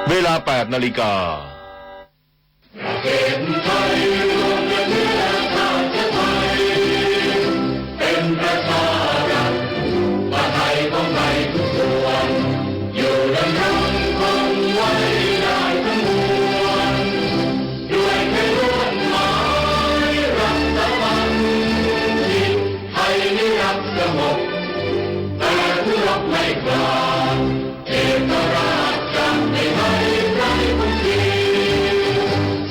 เวลา 8 นาฬิกาเป็นประชารัฐว่าไทยของไทยทุกส่วนอยู่ดำรงคงไว้ได้ทั้งมวลด้วยแค่ร่วมหมายรักสมัครจิตไทยนิรักสงบแต่ผู้รบไม่กล้าเอกราชจะไม่ให้ใครคนที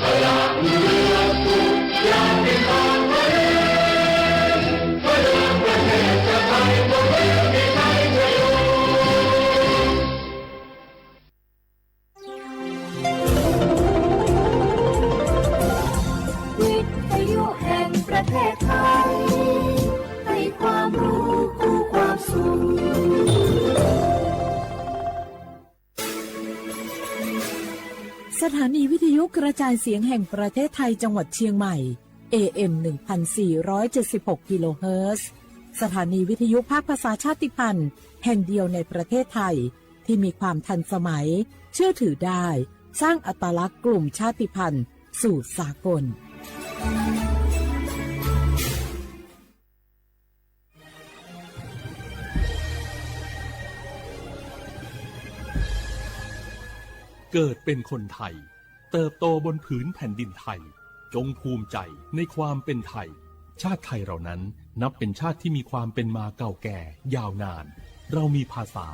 สละเรือสุดยาวเป็นทางไปเพื่อเดินประเทศจะไทยตัวเองที่ไทยจะอยู่วิทยุแห่งประเทศไทยให้ความรู้คู่ความสุขสถานีวิทยุกระจายเสียงแห่งประเทศไทยจังหวัดเชียงใหม่ AM 1476 กิโลเฮิรตซ์สถานีวิทยุภาคภาษาชาติพันธุ์แห่งเดียวในประเทศไทยที่มีความทันสมัยเชื่อถือได้สร้างอัตลักษณ์กลุ่มชาติพันธุ์สู่สากลเกิดเป็นคนไทยเติบโตบนผืนแผ่นดินไทยจงภูมิใจในความเป็นไทยชาติไทยเรานั้นนับเป็นชาติที่มีความเป็นมาเก่าแก่ยาวนานเรามีภาษา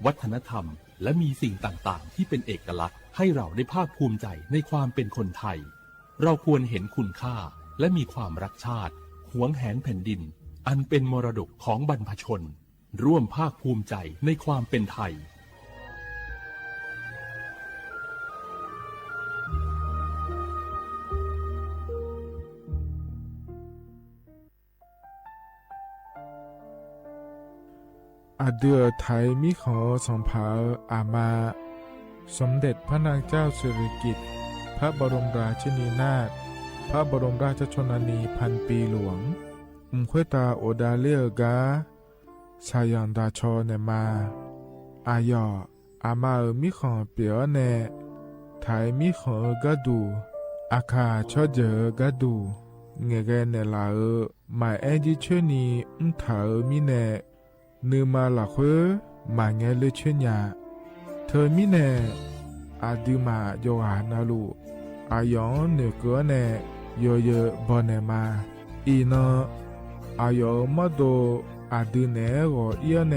วัฒนธรรมและมีสิ่งต่างๆที่เป็นเอกลักษณ์ให้เราได้ภาคภูมิใจในความเป็นคนไทยเราควรเห็นคุณค่าและมีความรักชาติหวงแหนแผ่นดินอันเป็นมรดกของบรรพชนร่วมภาคภูมิใจในความเป็นไทยอาเดือไทยมิขอสมภาอามาสมเด็จพระนางเจ้าสิริกิติ์พระบรมราชินีนาถพระบรมราชชนนีพันปีหลวงควยตาโอดาเลียกาชายันดาชอเนมาอายออามามิขอเปียวเนไทยมิขอกะดูอาคาชอเจอกะดูเงเกเนลาหมายแอจิเชนีถามิเนนืมาหลักเวมาเงเลเชญญาเธอมิเนอาดิมาโยหานาลูอายองเนเกเนโยเยบอนเนมาอีนอายอมาโดอาดิเนโกเอียเน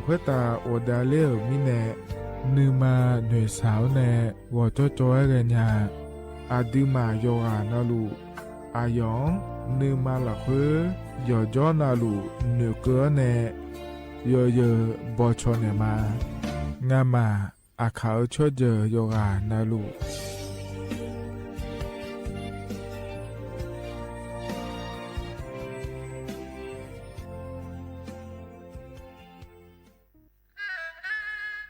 ควยตาโอดาเลมิเนนืมาเนสาวเนวอจอจอยเรญญาอาดิมาโยหานาลูอายองนืมาหลักเวยอจอนาลูเนเกเนโยเยบอชอเนมางามาอาเขาชอเจโยกานาลู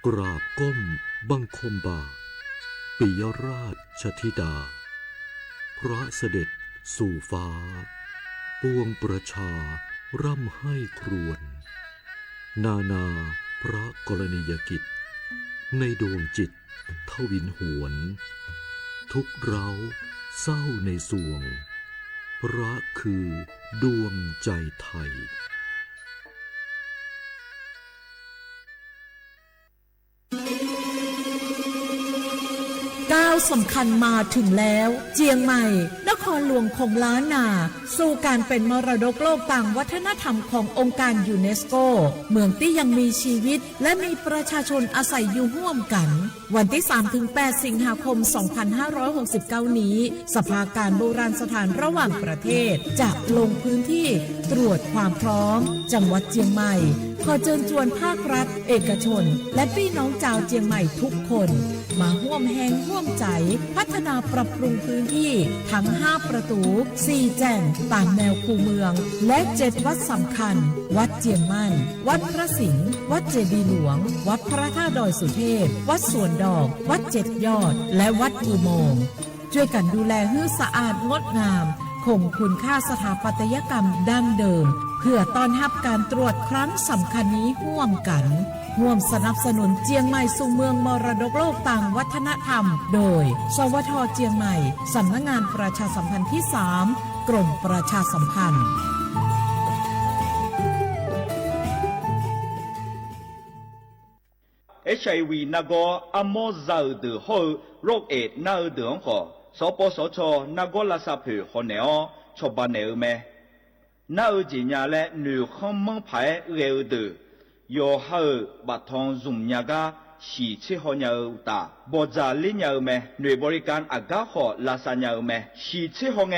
กราบก้มบังคมบาปิยราชธิดาพระเสด็จสู่ฟ้าปวงประชาร่ำให้ครวญนานาพระกรณียกิจในดวงจิตทวินหวนทุกเร้าเศร้าในสวงพระคือดวงใจไทยก้าวสำคัญมาถึงแล้วเจียงใหม่นครหลวงของล้านนาสู่การเป็นมรดกโลกต่างวัฒนธรรมขององค์การยูเนสโกเมืองที่ยังมีชีวิตและมีประชาชนอาศัยอยู่ร่วมกันวันที่ 3-8 สิงหาคม 2569 นี้สภาการโบราณสถานระหว่างประเทศจะลงพื้นที่ตรวจความพร้อมจังหวัดเจียงใหม่ขอเชิญชวนภาครัฐเอกชนและพี่น้องชาวเจียงใหม่ทุกคนมาร่วมแรงร่วมใจพัฒนาปรับปรุงพื้นที่ทั้ง5ประตู4แจ่งตามแนวคูเมืองและ7วัดสำคัญวัดเจียงมั่นวัดพระสิงห์วัดเจดีย์หลวงวัดพระธาตุดอยสุเทพวัดสวนดอกวัด7ยอดและวัดอุโมงค์ช่วยกันดูแลให้สะอาดงดงามข งคุณค่าสถาปัตยกรรมดั้งเดิมเพื่อต้อนรับการตรวจครั้งสำคัญนี้ร่วมกันร่วมสนับสนุนเจียงใหม่สู่เมืองมรดกโลกต่างวัฒนธรรมโดยสวท.เจียงใหม่สำนักงานประชาสัมพันธ์ที่ 3 กรมประชาสัมพันธ์HIV 那个阿莫造的后โรคเอดน่าเดือดขอสปสชนักลาซาผือคนเนอชบานเนอเมน่าจีญาและหนูข้อมังไผ่เร็วดือยอเฮบัดทองซุ่มยากาสีชิฮอนยาตาบอจาลิญาเมหน่วยบริการอากาขอลาซานยาเมสีชิฮองเอ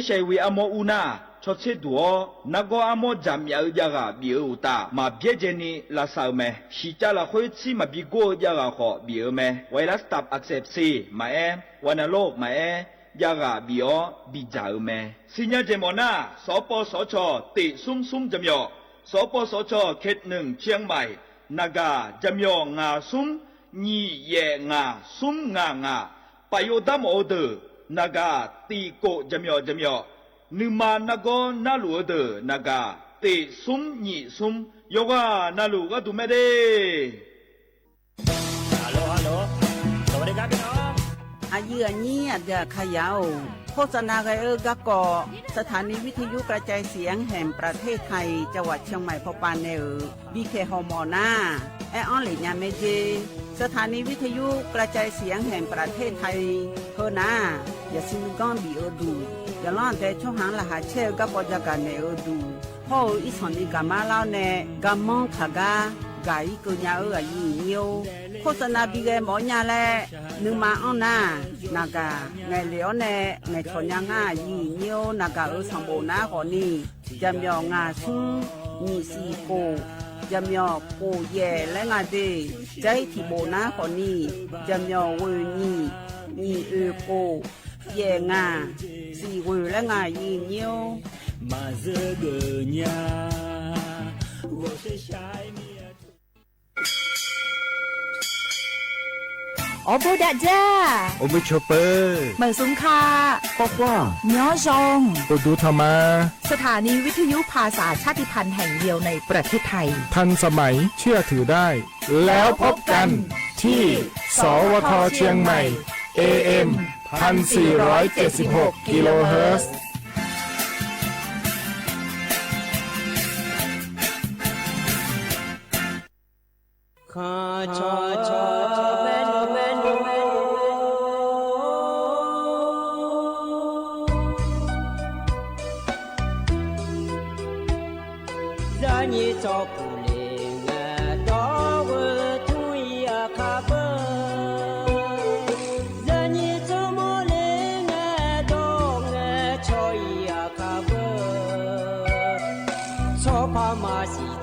HIV อโมอุนาชดเชดัวนักอโมจามยายากาบิวตามาเบียเจนีลาซาเมสีจาลาคุยชิมาบิโกยากาขอบิวเมไวรัสตับอักเสบซีมาวันโลกมายากาบิโอบิจาเมสิญญาเจมอนาสปสชติซุ่มจำยอสปสชเขต1เชียงใหม่นากาจำยองาซุ่มญีเยงาซุ่มงาปโยดามโอเดนากาตีโกจำยอนึมานาโกนาลูเดนากาติซุ่มญีซุ่มยกานาลูก็ดูไม่ได้ฮัลโหลสวัสดีครับพี่น้องอายุอันนี้เดือขยาวโฆษณาไกกะกอสถานีวิทยุกระจายเสียงแห่งประเทศไทยจังหวัดเชียงใหม่พบปานเนบีเคฮอมอนาแอออนหลีญาเมเจสถานีวิทยุกระจายเสียงแห่งประเทศไทยเฮนาอย่าซิมกอนบีเอดูอย่าล้อนแต่ช่องหางละหาเชลกับปจักกันเนอดูพออีสอนอีกามาแล้วเนกามองขากากาอีกุญญาอายุเนียวโฆษณาบีเกหมอญาแลนึมาอ้อนนากาไงเหลียวแน่ไงชนยังง่ายีเนียวนากาสังโบนาขอนี่จำยองาซุมีสีโกจำยอโกแย่และงาเดใจที่โบนาขอนี่จำยอเวนีโกแย่งาสีเวและงายีเนียวมาเจอเกญา我是shineโอโบดาจ้าโอเบชเปอร์เหมือนซุ้มคาปอกว่าย้อซองปดูธรรมาสถานีวิทยุภาษาชาติพันธุ์แห่งเดียวในประเทศไทยทันสมัยเชื่อถือได้แล้วพบกันที่สวทเชียงใหม่ AM 1476 กิโลเฮิรตซ์Masih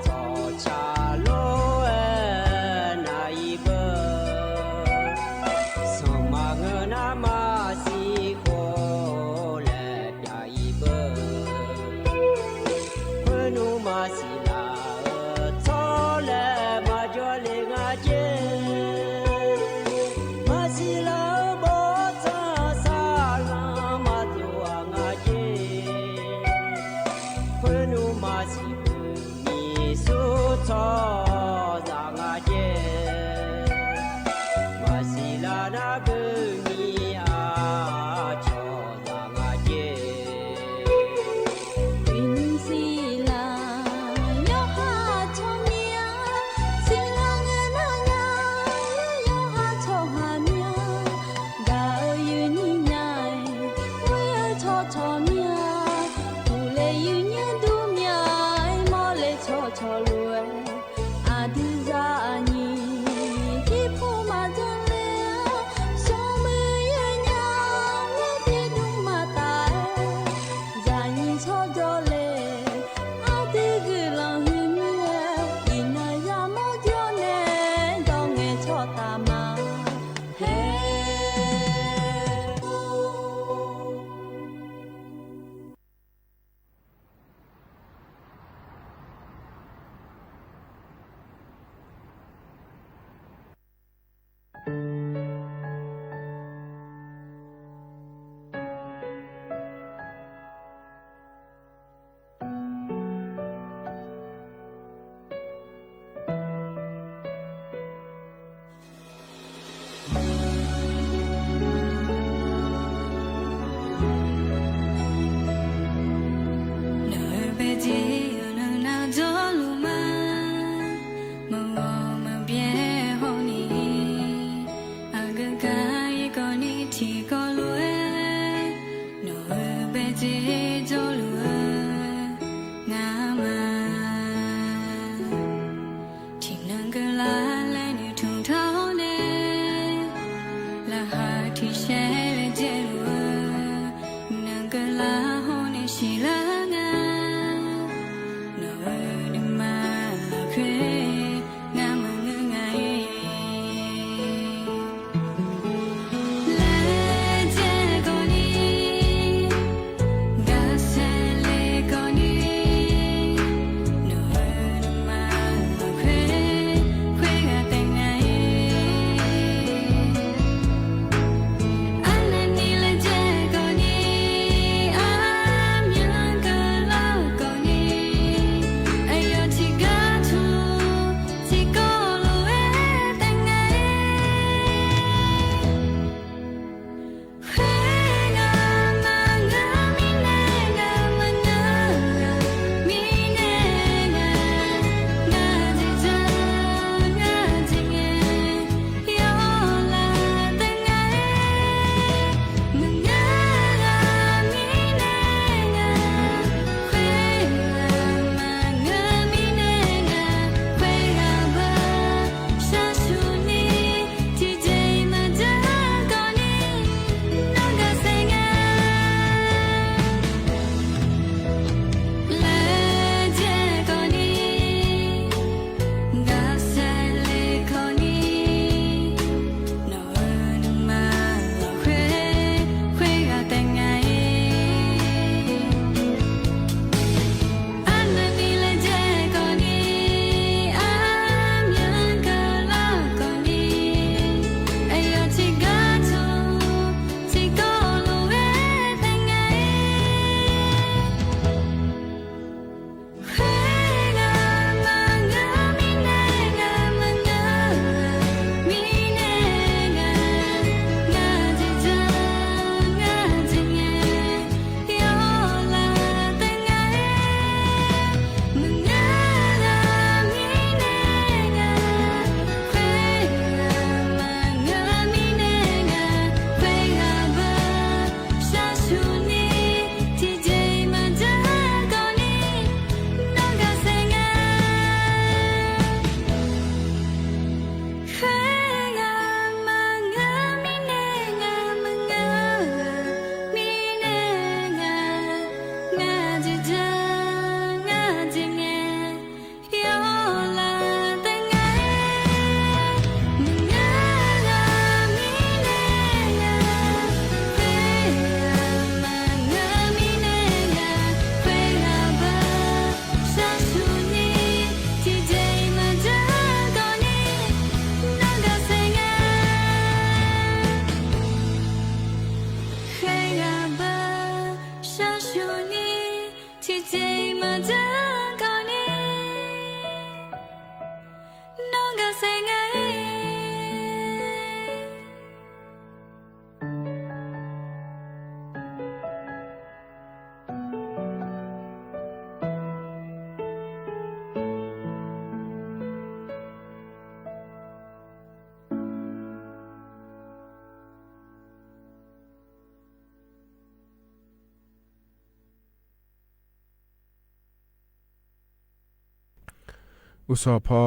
อุสพอ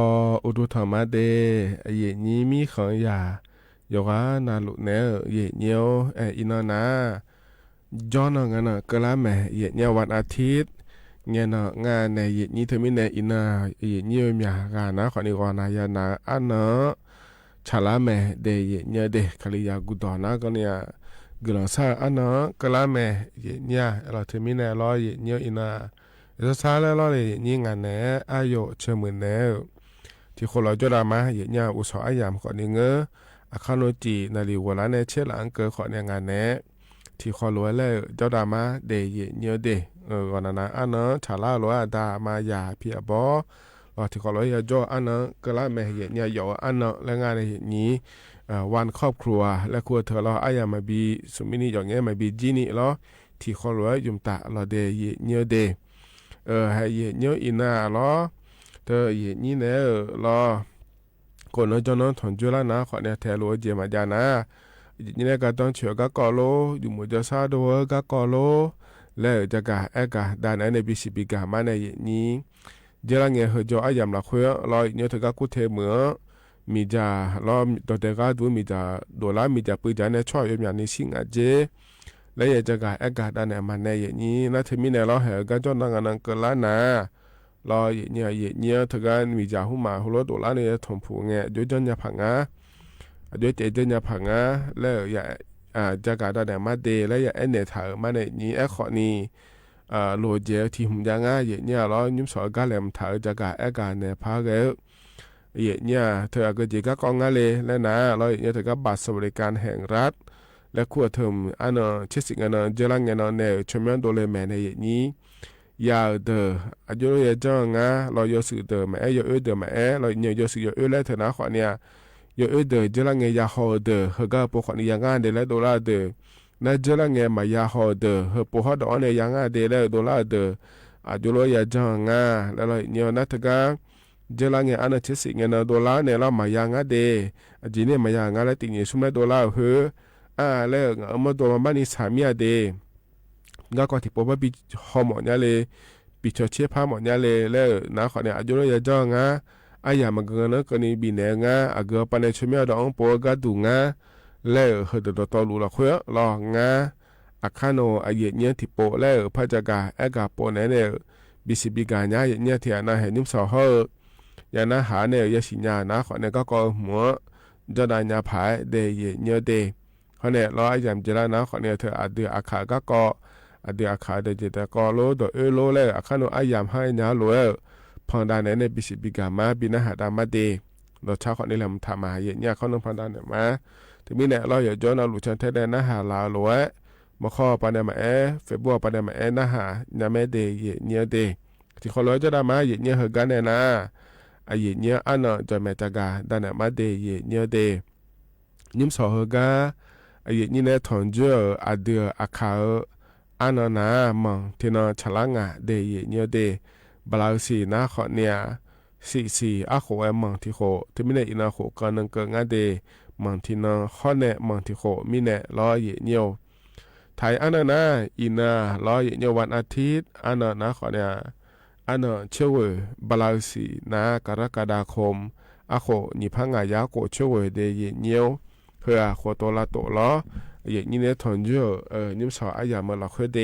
อุดุธรรมะเดเยนี้มีของอย่าโยกานาลุเนเยเนียวอินนาจอนงานกะลาแมเยเนียวันอาทิตย์เงี้ยนะงานในเยนี้เธอมีในอินาเยเนียวมีกานะขอนิกรนายานาอันเนาะชาลาแมเดเยเนียเดคลิยากุดอนะก็เนี่ยกลังซาอันเนาะกะลาแมเยเนียเราเธอมีในรอเยเนียวอินาจะซาแล้วรอเลยนี่งานเนี่ยอายุเชื่อมือเนี่ยที่คนเราจะรามาเยเนียอุศอายามขอนี่เงออาคาโนจีนาลีวัวละเนี่ยเชื่อหลังเกิดขอเนี่ยงานเนี่ยที่ขอรวยแล้วเจ้าดามาเดยเนียวเดก่อนนะอันนั้นชาลาลัวดามายาเพียบอรอที่ขอรวยยาจ่ออันนั้นก็ละแม่เยเนียอยู่อันนั้นและงานในนี้วันครอบครัวและครัวเธอเราอายามาบีสุมินีอย่างเงี้ยมาบีจีนี่ล้อที่ขอรวยยุมตาเราเดยเนียวเดให้เยเนียวอินาล้อเธอเยนี่เนี่ยล้อคนเราจะนอนถอนจุลนะขอเนี่ยแทลัวเจมาจานะนี่เนี่ยก็ต้องเชื่อก็กอโลอยู่หมู่จะซาดัวก็กอโลแล้วจะกะเอกะดานในบิสิบิกะมาในนี้เจรังเงเหอจออายามละคุยลอยเนี่ยเธอก็กุเทเหมือ มีจ่าล้อตัวแต่ก็ดูมีจ่าโดล่ามีจ่าปืนจ่าเนี่ยช่วยอย่างนี้สิ่งอาเจและอยากจะการอากาศเนี่ยมันในอย่างนี้แล้วถึงมีในเราเหรอก็จนนั่งนั่งเกินล้านนะรออย่างนี้ถึงการมีจ่าหุ่มมาหัวโดล่าเนี่ยถมผูเงี้ยด้วยจนยาผังอ่ะด้วยเจจนยาผังอ่ะแล้วอยากจะการเนี่ยมาเดและอยากเนี่ยถ่ายมาในนี้ขอนี้โลเจที่หุ่มยังอ่ะอย่างนี้เรายุ่งสอนการเล่มถ่ายจะการอากาศเนี่ยพาเกลเธอก็จีก็กองงานเลยแล้วนะเราเธอก็บัตรสวัสดิการแห่งรัฐและขั้วเทอมเชื่อสิ่งเจริญเงินเนี่ยชมยังโดเลยแม่ในนี้ยาวเดออายุเราจะงาเราโยสื่อเดอแม่โยเดอแม่เราเนี่ยโยสื่อโยแล้วเธอนะขวานเนี่ยโยเดอเจริญเงินยาฮอเดอเฮก็พวกขวานยังงานเดแล้วดอลลาร์เดอนั่นเจริญเงินมายาฮอเดอเฮพวกเขาดอนเนี่ยยังงานเดแล้วดอลลาร์เดออายุเราจะงาแล้วเราเนี่ยนัทก็เจริญเงินอันนั้นเชื่อสิ่งดอลลาร์เนี่ยเรามายังงาเดจีเนี่ยมายังงาแล้วติดเงินสุ่มดอลลาร์เฮแล้วมาตัวมันนี่สามีเดก็ก็ที่พบว่าปีหอมเนี่ยเลยปีเชี่ยผ้าหมดเนี่ยเลยแล้วนะขอเนี่ยอายุเราจะจ้างอย่ามาเกินนะก็นี่ปีเนี่ยอาเกอปันเนี่ยชมีดองปอก็ดูแล้วเฮดตัวตัวรู้ละคุยรออาคาโนอาเยเนี่ยที่โปแล้วพระจักรกาโปเนี่ยบิสิบิกาเนี่ยที่น่าเห็นนิ่มสอเฮอย่างน่าหาเนี่ยยาสิญานะขอเนี่ยก็หัวจะได้ยาผายเดยเนี่ยเดเขาเนี่ยรออย่างเจริญนะเขาเนี่ยเธออาเดืออาขาก็อาเดืออาขาเดจิตก็โลดโลเลยอาคาโนอายามให้ยาโลพองดานในบิสิบิกามาบินะหาดามาเดเราชาวเขาเนี่ยแหละทำมาเยอะเขาต้องพองดานเนี่ยมาถึงมีเนี่ยเราอย่าย้อนเอาหลุดชันเทเดนะหาลาโลมาข้อปานเนี่ยมาเฟบัวปานเนี่ยมานะหายาแม่เดเยเนี่ยเดที่เขาเลยจะได้มาเยเนี่ยเฮกันเนี่ยนะอาเยเนี่ยอันน่ะจะแม่จักาดานเนี่ยมาเดเยเนี่ยเดยิ้มสอเฮกาอายุนี่เนี่ยทอนเจออาเดืออาคาอันน่ะมังที่น่าฉลางเดยเนี่ยเดบลาวสีน่าขอเนี่ยสีอาโคมังที่โคที่ไม่ได้อินาโคกันนั่งเกิงเดมังที่น่าข้อเนี่ยมังที่โคมีเนี่ยรอเยเนี่ยไทยอันน่ะอินารอเยเนี่ยวันอาทิตย์อันน่ะขอเนี่ยอันน่ะเชื่อบลาวสีน่ากรกฎาคมอาโคนิพังยาโกเชื่อเดยเนี่ยเพื่อขวตัวละตัวล้ออย่างนี้เนี่ยทนเยอะนิ่มสออายามาหลอกเพื่อเด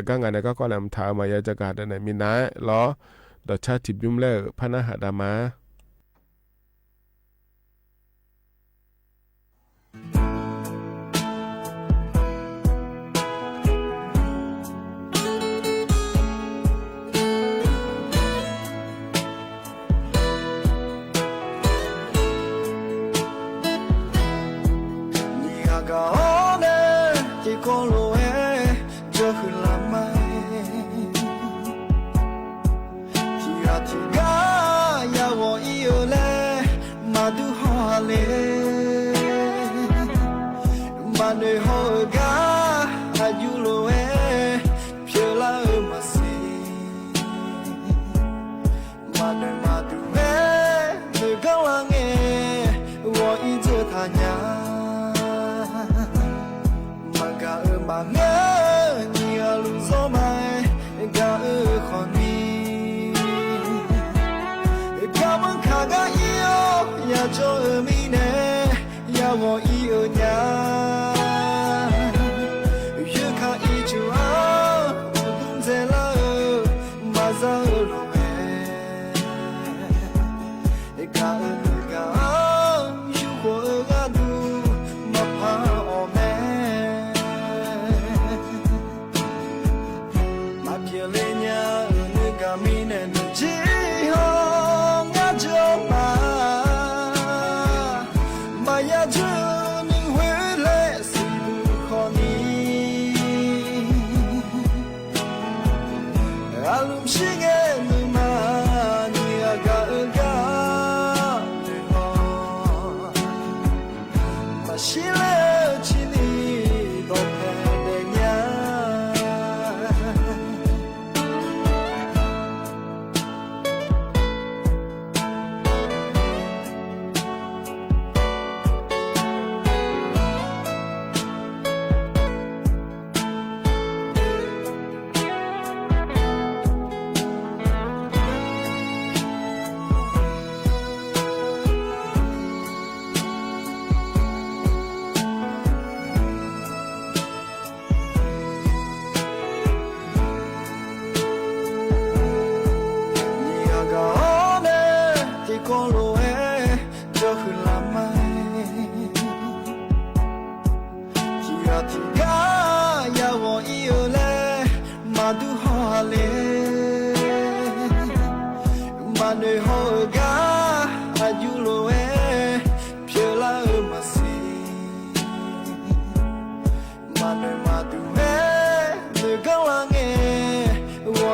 ก็งานนี้ก็แหลมถามมายาจักรในมินาล้อดชาติบิมเล่พนาหาดามา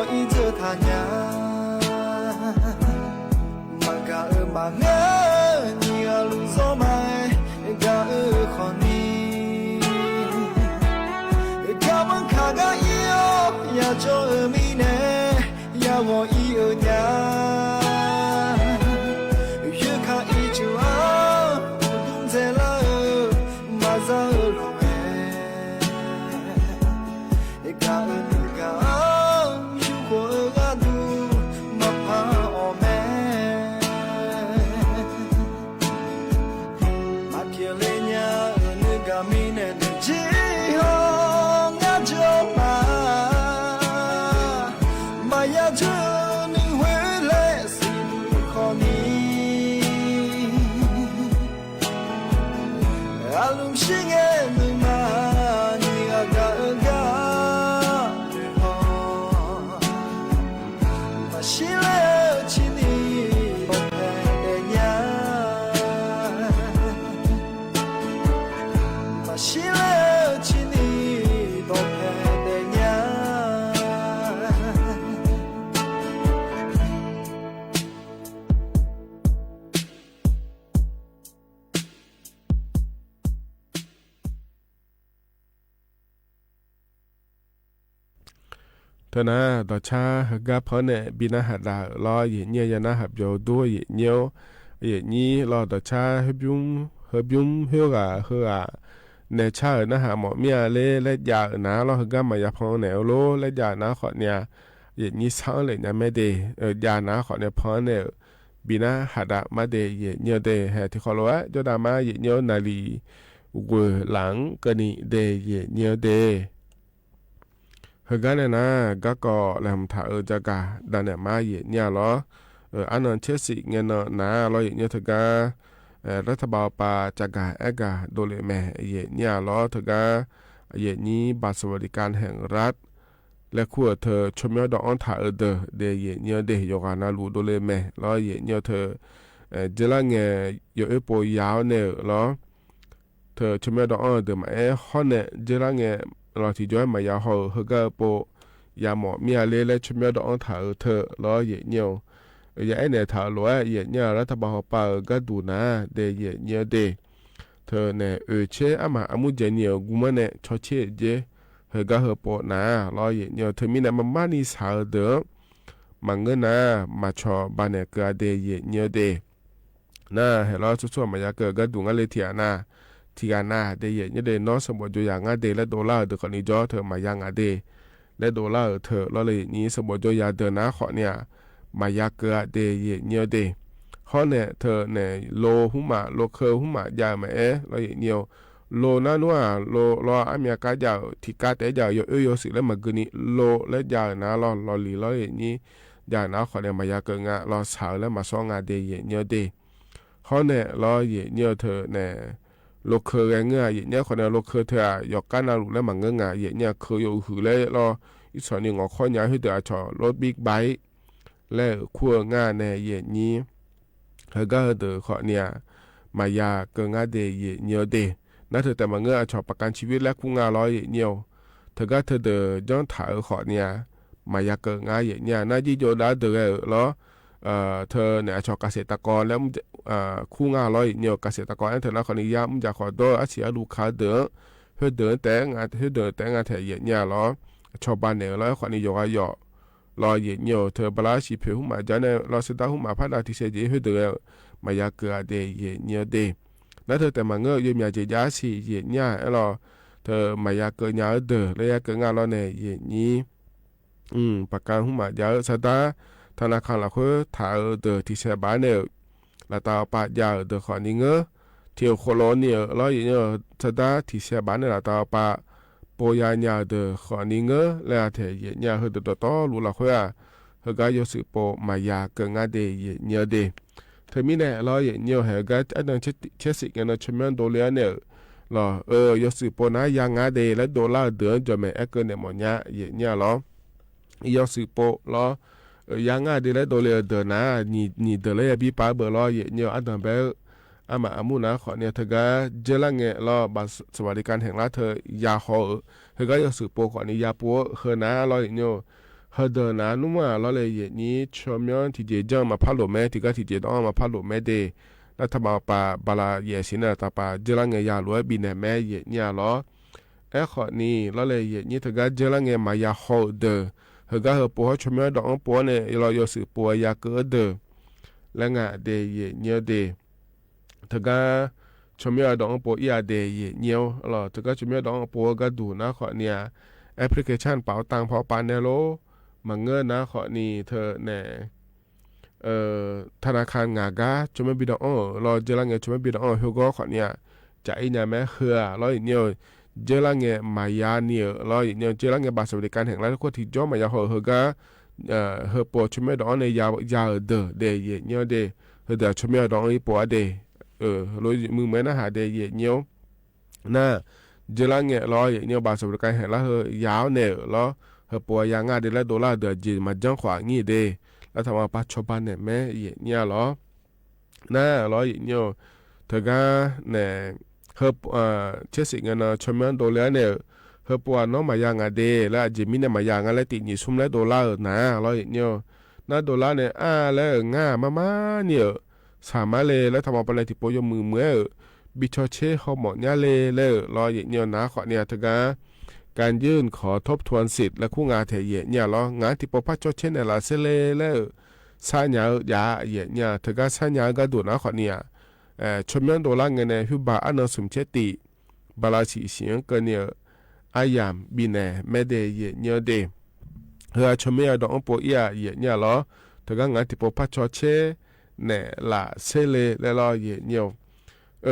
一直他娘马嘎尔马尔你阿鲁索麦嘎尔可尼嘎门卡嘎伊哦呀做尔米呢呀我伊尔娘越卡伊就啊不懂在了马扎尔路哎嘎尔你嘎如果阿杜马帕奥梅马撇雷娘那个米呢的吉吼呀就马马呀就你回来是不可你阿鲁西耶那马你阿嘎嘎西来起你不陪的娘，西来起你不陪的娘。เธอนะต่อชาเฮกาเพอเนี่ยบินาหัดลารอเยเนียยนะหับโยด้วยเยเนียวเยนี้รอต่อชาเฮบยุมเฮกาเฮอาเนชานะหาหมอเมียเลและยานะรอเฮกามายาพองแนวโลและยานะขอเนี่ยเยนี้ซ้อเลยนะไม่ได้ยานะขอเนี่ยพอเนี่ยบินาหัดมาเดเยเนียวเดเฮที่ขอรู้ว่าจดามาเยเนียวนาลีเวหลังกันนี่เดเยเนียวเดเฮกันเนี่ยนะก็แลมถาจะกาดันเนี่ยมาเยเนี่ยเหรออันนั้นเชสิเงินนะเราเยเนี่ยเถการัฐบาลปาจะกาเอกาโดเลแม่เยเนี่ยเหรอเถกาเยนี้บัตรสวัสดิการแห่งรัฐและขั้วเธอชมยอดอนถาเดเยเนี่ยเดยกานาลูโดเลแม่เราเยเนี่ยเธอเจลังเงยเอโปยาวเนี่ยเหรอเธอชมยอดอนเดมาฮอนเนี่ยเจลังเงเราที่ย้อยมายาเขาเฮก็โปยาหมอมีอะไรและชุมยอดอังถาเธอล้อเยเนียวอย่าไอเนี่ยถาล้อเยเนียรัฐบาลปาก็ดูนะเดเยเนียเดเธอเนี่ยเชอามาอามุเจเนียวกูมันเนี่ยชอเชเจเฮก็เฮโปนะล้อเยเนียวเธอมีเนี่ยมันมานิสาเดอมังเงินนะมาชอบานเนี่ยก็เดเยเนียวเดนะเฮล้อชั่วๆมายาเกิดก็ดูงั้นเลยเถียนะที่กันนะเดย์เนี่ยเดย์น้องสมบูรณ์อย่างงั้นเดย์และดอลลาร์เดย์คนนี้จ่อเธอมายังงั้นเดย์และดอลลาร์เธอแล้วเลยนี้สมบูรณ์อย่างเดย์นะขอเนี่ยมายักเกอเดย์เนี่ยเดย์เขาเนี่ยเธอเนี่ยโลหุ่มาโลเคอร์หุ่มายาไหมแล้วเนี่ยโลนั่นว่าโลอเมริกาจะที่กาแต่จะอยู่สิแล้วมันก็นี่โลและยานะเราลีแล้วนี้ยานะขอเนี่ยมายักเกองะเราสาวแล้วมาซ้องงานเดย์เนี่ยเดย์เขาเนี่ยเราเนี่ยเธอเนี่ยโลเคอร์เงี้ยเนี่ยคนเนี่ยโลเคอร์เธอยกกันนาลูแล้วมันเงี้ยเนี่ยเคยอยู่หือเลยรออีส่วนนึงงอข้อย้ายให้เดือดชอรถบิ๊กไบค์และขั้วง่าเนี่ยนี้เฮก็เดือดขอเนี่ยมายาเกิงง่าเดย์เนี่ยเดนั่นเธอแต่มันเงี้ยชอประกันชีวิตและคู่ง่าร้อยเนี่ยเธอก็เธอเดือดย้อนถ่ายขอเนี่ยมายาเกิงง่าเนี่ยน่าจีโจด้าเดือดเหรอเธอเนี่ยชอเกษตรกรแล้วคู่ง่าร้อยเนี่ยเกษตรกรเธอแล้วคนนี้ย้ำจะขอโดยอาชีพลูกค้าเดือเพื่อเดินแต่งานแถวเนี่ยเหรอชาวบ้านเนี่ยแล้วคนนี้ยกย่อรอเนี่ยเธอบลาชีพหุ่มมาจะเนี่ยเราสุดท้ายหุ่มมาพัฒนาที่เสียเพื่อเดือมายาเกลือเดย์เนี่ยเดแล้วเธอแต่มาเงยยืมยาเจียาสีเนี่ยเราเธอมายาเกลือเดือแล้วยาเกลืองานเราเนี่ยนี้ประกันหุ่มมาจะสุดท้ายธนาคารเราคือถ่ายเดือที่เสียบ้านเนี่ยแล้วต่อไปยาเดือขอนี้เงอเที่ยวโคโลเนี่ยเราเนี่ยสุดท้ายที่เสียบ้านเนี่ยต่อไปปอยาญาเดือขอนี้เงอแล้วเที่ยญาเฮเดือต่อรู้ละคือเฮก็ยศปมายาเกิงาเดเนี่ยเดเธอมีเนี่ยเราเนี่ยเฮก็อันนั้นเชสิกันนะชมนโดเลียเนี่ยเรายศปนะยางาเดและดอลลาร์เดือนจะไม่เอเกเนี่ยหมดเนี่ยเรายศปเรายังอ่ะเดี๋ยวโดนเลยเดินนะนี่เดี๋ยวเลยพี่ป้าเบอร์ล้อเนี่ยอันนั้นแบบอามาอามุนะขอเนี่ยเธอก็เจริญเงี้ยล้อบัตรสวัสดิการแห่งรัฐเธอยาหอเธอก็จะสืบโปขอนี่ยาปัวเฮนะล้อเนี่ยเ เดนะนุ่มเราเลยอย่างนี้ชมย้อนที่เจจังมาพัดหลแม่ที่ก็ที่เจต้องมาพัดหลแม่เดแล้วถ้ามาปาบาลาเยสินะตาปาเจรังเงยาล้วยบินแม่เยเนี่ยล้อขอนี้เราเลยอย่างนี้ถ้าก็เจรังเงมายาโฮเดเฮก็เฮปัวชมย้อนดองปัวเนี่ยเราอยู่สื่อปัวยาเกิดเดแล้วงาเดเยเนี่ยเดถ้าก็ชมย้อนดองปัวยาเดเยเนี่ยเราถ้าก็ชมย้อนดองปัวก็ดูนะขอเนี่ยแอปพลิเคชันเป๋าตังพอปานเนโลมังเงินนะขอนี่เธอแน่ธนาคารงากาจุไม่บิดอ๋อรอเจรังเงจุไม่บิดอ๋อเฮก็ขอเนี่ยจะอีเนี่ยแม่เฮือรออีเนี่ยเจรังเงมายาเนี่ยรออีเนี่ยเจรังเงบาสวัสดิการแห่งรัฐก็ที่จ่อมายาเฮก็เฮปอจุไม่ดอ๋อในยาเดเยเนี่ยเดเฮเดจุไม่ดอ๋ออีปัวเดรอมือแม่นะหาเดเยเนี่ยน่ะเจรังเงรออีเนี่ยบาสวัสดิการแห่งรัฐยาวเนี่ยรอเฮปัวยางาเดละดอลลาร์เดจีมาจังขวางี้เดแล้วทำมาปัจจุบันเนี่ยแม่เนี่ยหรอน่าหรอเนี่ยเธอก็เนี่ยเฮเชื่อสิ่งนั้นชมดอลลาร์เนี่ยเฮปัวน้องมายางาเดแล้วจีมิเนี่ยมายางาแล้วติดยี่สุ่มแล้วดอลลาร์นะหรอเนี่ยน่าดอลลาร์เนี่ยแล้วง่ามาเนี่ยสามารถเลยแล้วทำมาเป็นอะไรที่โปรยมือเมื่อบิชเช่เขาหมดเนี่ยเลยรอเนี่ยนะขอเนี่ยเธอก็การยื่นขอทบทวนสิทธิ์และคู่งานเทียเนี่ยล้องานที่ปพัชเช่นอะไรเสเลแล้วสายยาเนี่ยเธอก็สายยาก็ดูนะขอเนี่ยชมยันโดล่างเงินเนี่ยพิบาอันนั้นสมเชติบาลาสีเสียงกันเนี่ยอายามบินเนี่ยไม่ได้เนี่ยเดเฮือชมยันดองปอยเนี่ยล้อเธอก็งานที่ปพัชเช่เนี่ยละเสเลแล้วล้อเนี่ย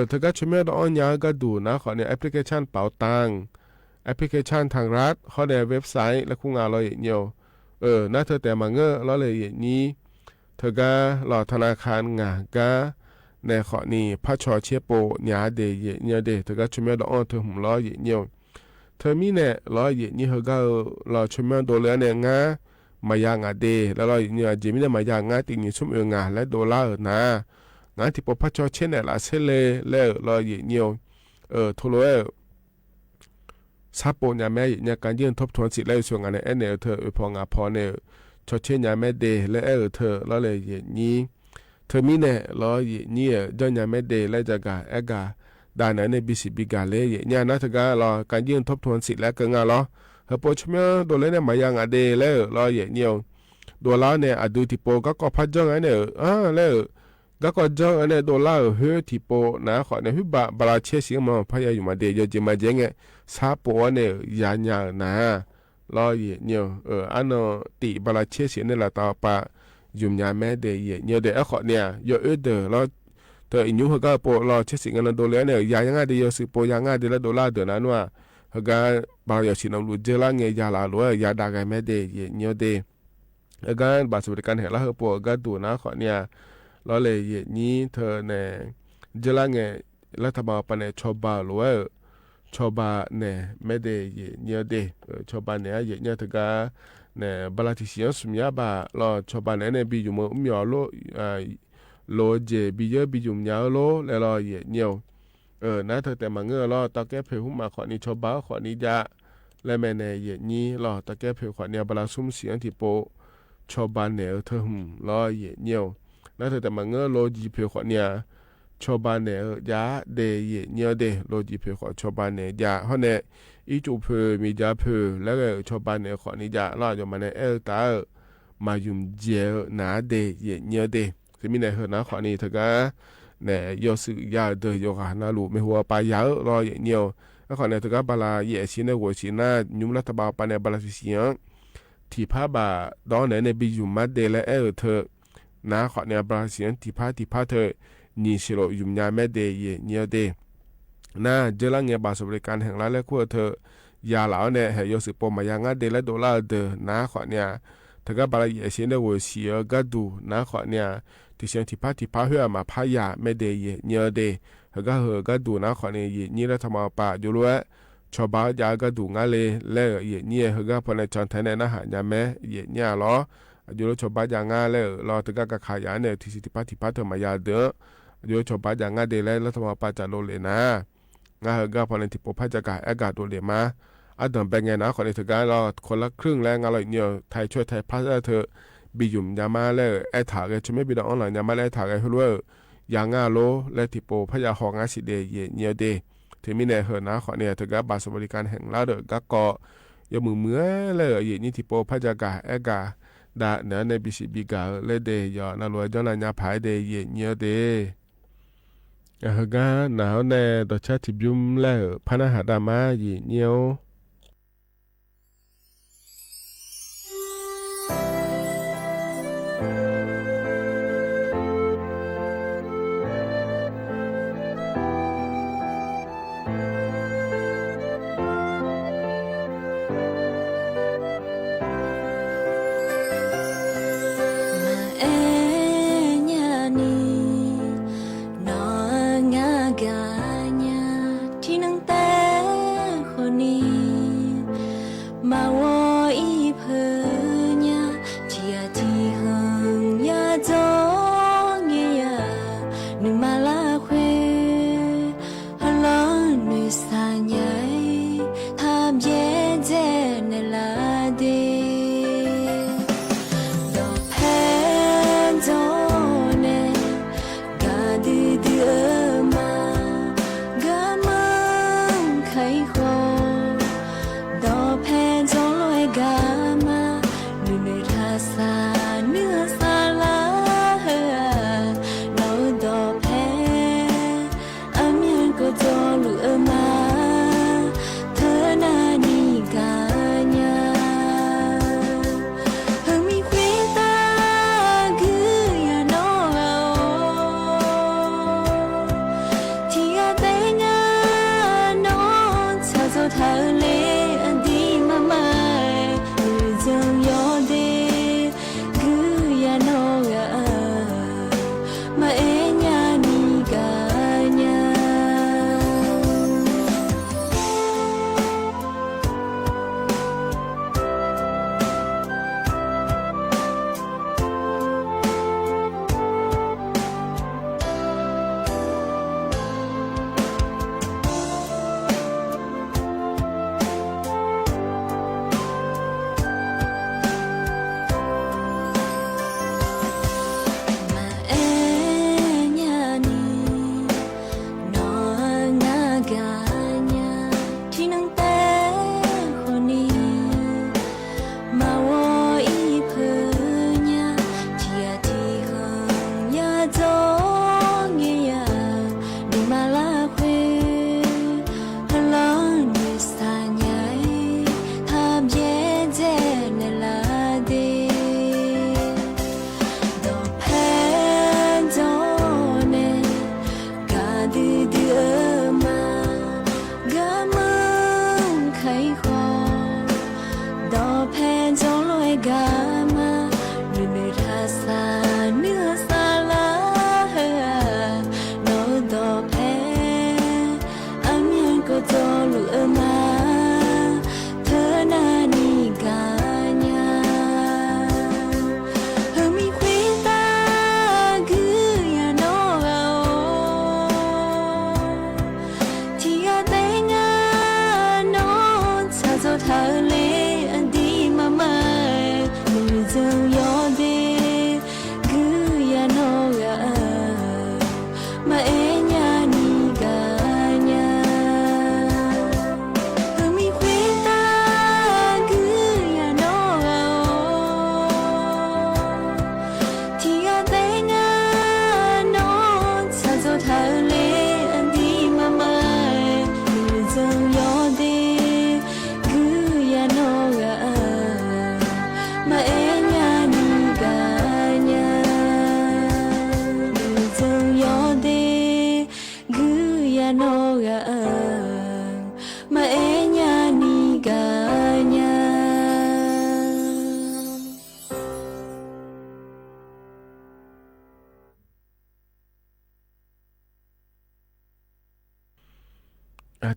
เธอก็ชมยันดองยาก็ดูนะขอเนี่ยแอปพลิเคชันเป๋าตังแอปพลิเคชันทางรัฐเขาในเว็บไซต์และคู่งานเราอย่างเดียวน่าเธอแต่มาเงอเราเลยอย่างนี้เธอก็รอธนาคารงาก็ในข้อนี้พัชเชโปญาเดยเนี่ยเดเธอก็ชมดอเธอหุ่มล้ออย่างเดียวเธอมีเนี่ยล้ออย่างนี้เธอก็รอชมดอลลาร์เนี่ยงามายางาเดแล้วเราอย่างเนี่ยจีมิเนี่ยมายางาติงิสุ่มงาและดอลลาร์นะงานที่ปพัชเชเนี่ยละเซเลแล้วรออย่างเดียวทั่วโลกซาโปญาแม่เนี่ยการยื่นทบทวนสิทธิ์และส่วนงานในเธอพองาพอเนี่ยชดเชยญาแม่เดและเธอแล้วเลยอย่างนี้เธอมีเนี่ยล้อเนี่ยจนญาแม่เดและจะกากาดานในบิสิบิกาเลยเนี่ยนะเธอก็รอการยื่นทบทวนสิทธิ์และก็งานล้อเฮปชเมโดเลยเนี่ยมายังเดแล้วล้อเนี่ยตัวล้อเนี่ยอดูที่โปก็พัดจังเนี่ยแล้วก็จังเนี่ยดอลลาร์เฮที่โปนะขอเนี่ยฮิบาลาเชสิมาพยายามเดยจะมาเจงซาโปเนี่ยยาญานะรอเนี่ยอันนั้นติบาลาเชสิเนี่ยละต่อปะยุมยาแม่เดยเนี่ยเดขอเนี่ยยอเดแล้วเธออินูเฮก็โปรอเชสิกันดอลลาร์เนี่ยยายังไงเดยสิโปยังไงเดละดอลลาร์เดนั้นว่าเฮก็บาลาสินำรูเจลังเงยาลาลัวยาดากายแม่เดยเนี่ยเดเฮก็บาสวัสดิการเห็นแล้วเฮโปก็ดูนะขอเนี่ยล้อเลยนี้เธอเนี่ยเจลังเงรัฐบาลปนชอบาลวยชอบาเนี่ยไม่ได้เนี่ยเดชอบาเนี่ยเนี่ยเธอก็เนี่ยบาลาติเสียงสุมยาบาลอชอบาเนี่ยบิจุมมีอโลโลเจบิเยบิจุมยาโลแล้วรอเนี่ยนะเธอแต่มาเงอรอตะแกเพหุมาขอนี้ชอบาขอนี้จะและแม่เนี่ยนี้รอตะแกเพขอเนี่ยบาลาซุมเสียงที่โปชอบาเนี่ยเธอรอเนี่ยน่าเธอแต่มาเงอโลจีเพขอเนี่ยชอบานเนี่ยยาเดยเนี่ยเดโลจีเพขอชอบานเนี่ยยาเขาเนี่ยอีจูเพมียาเพแล้วก็ชอบานเนี่ยขอนี่ยาล่าจนมาเนี่ยตามายุมเจนาเดยเนี่ยเดคือมีเนี่ยเหรอนะขอนี่เธอก็เนี่ยยอสึยาเดยยกหานาลูไม่หัวปลายารอเนี่ยแล้วขอเนี่ยเธอก็บาลาเยชินะหัวชินะยุมรัฐบาลปานเนี่ยบาลาเสียงที่พาบาดอนเนี่ยบิยุมมาเดและเธอนะขอเนี่ยบาลาเสียงที่พาเธอนี่สิโรยุมยาแม่เดยเนี่ยเดน่าเจริญเงียบาสบริการแห่งรัฐและขั้วเธอยาเหล่าเนี่ยเหยสิปมายังเดและดอลลาร์เดนะขอเนี่ยเธอก็บาลายเสียงเดวเสียก็ดูนะขอเนี่ยที่เสียงที่พาเหือมาพายาแม่เดยเนี่ยเดเธอก็ดูนะขอเนี่ยนี่แล้วทำมาป่าอยู่แล้วชาวบ้านยาก็ดูงาเลยแล้วเนี่ยเธอก็พอในจันทร์เนี่ยนะหายาแม่เนี่ยล้ออยู่แล้วชาวบ้านยางาแล้วรอเธอก็ขายเนี่ยที่สิพาเธอมายาเดโยชอบปาจางาเดลัยแล้วทำมาปาจาโลเลนะงาเฮกาพอนันติปพาจากาอากาศโดเลมา ดันเป็นไงนะคนในถึงการเราคนละครึ่งแรงอะไรเนี่ยไทยช่วยไทยพัฒนาเธอบิยุ่มยามาเลยไอ้ถากจะไม่บิดออนไลน์ยามาเลยถากไอ้ฮัวเวอร์ยางาโลและที่โปพยาหองอาสิเดเยเนียเดถึงมีในเหอนะขอเนี่ยถึงกับบาสบริการแห่งลาเดกักเกาะยมือเมื่อเลยเยนี่ที่โปพยากาเอกาดาเนื้อในบิสิบิกาเลเดยอนาลวยจอนายาภายเดเยเนียเดเหกาหนาวในดชาติบิยุมแล้วพนาหาดามาเยเนียว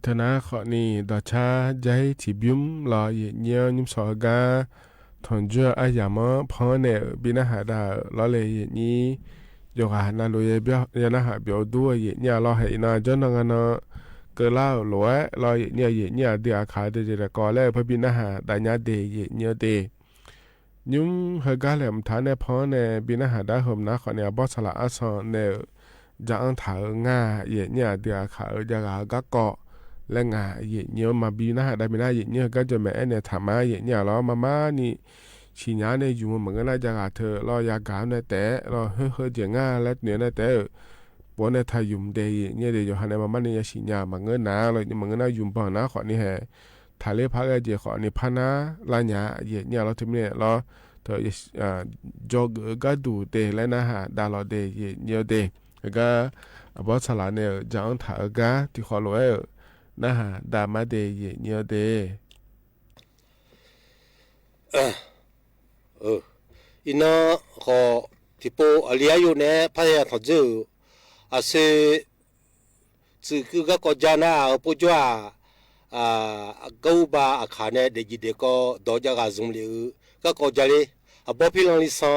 ธนาขอนี่ดอชาใจที่บิมรอเยเนียวนิมสอกาถอนเจออายามพอเนบินาหาดาลอเลยเยนี้ยกหานาลุยเบียนาหาเบียวด้วยเยเนียรอให้นาจนงาน ก็เล่าหลวยรอเนี่ยเดียขาเดจะก่อแล้วพบินหาดายาเดเนี่ยเดยุงเฮกาแหลมฐานในพอในบินหาได้ห่มนะขอเนี่ยบอสละอสอนในจะอังถาง่าเนี่ยเดียขาจะกากเกาะและง่าเนี่ยมาบินหาได้บินหาเนี่ยก็จะแม่เนี่ยถามาเนี่ยล้อมานี่ชิญญาในอยู่เหมือนกันนะจะกาเธอรอยากาในแต่รอเฮ้เจียง่าและเนี่ยในแต่ปนในทายุมเดยเนี่ยเดี๋ยวหันในมาเนี่ยชิญญามันเงินนะเลยมันเงินนะยุมปอนะขอนี่แห่ทะเลพักเจขอนี่พานะลาญาเนี่ยเราถึงเนี่ยเราเธอจอกก็ดูเดแล้วนะฮะดาลเดเนี่ยเดก็บอสลาเนี่ยจะอังถาก็ที่ขอรู้นะฮะดามาเดเนี่ยเดอินาขอที่ปูอเลียอยู่เนี่ยพยายามทำจู่อาเซสื่อคือก็จานาปูจ้ากูบาอาคาเนี่ยเด็กเด็กก็ดอจากาซุ่มเลยก็จาเลยบ่พิลังลิสั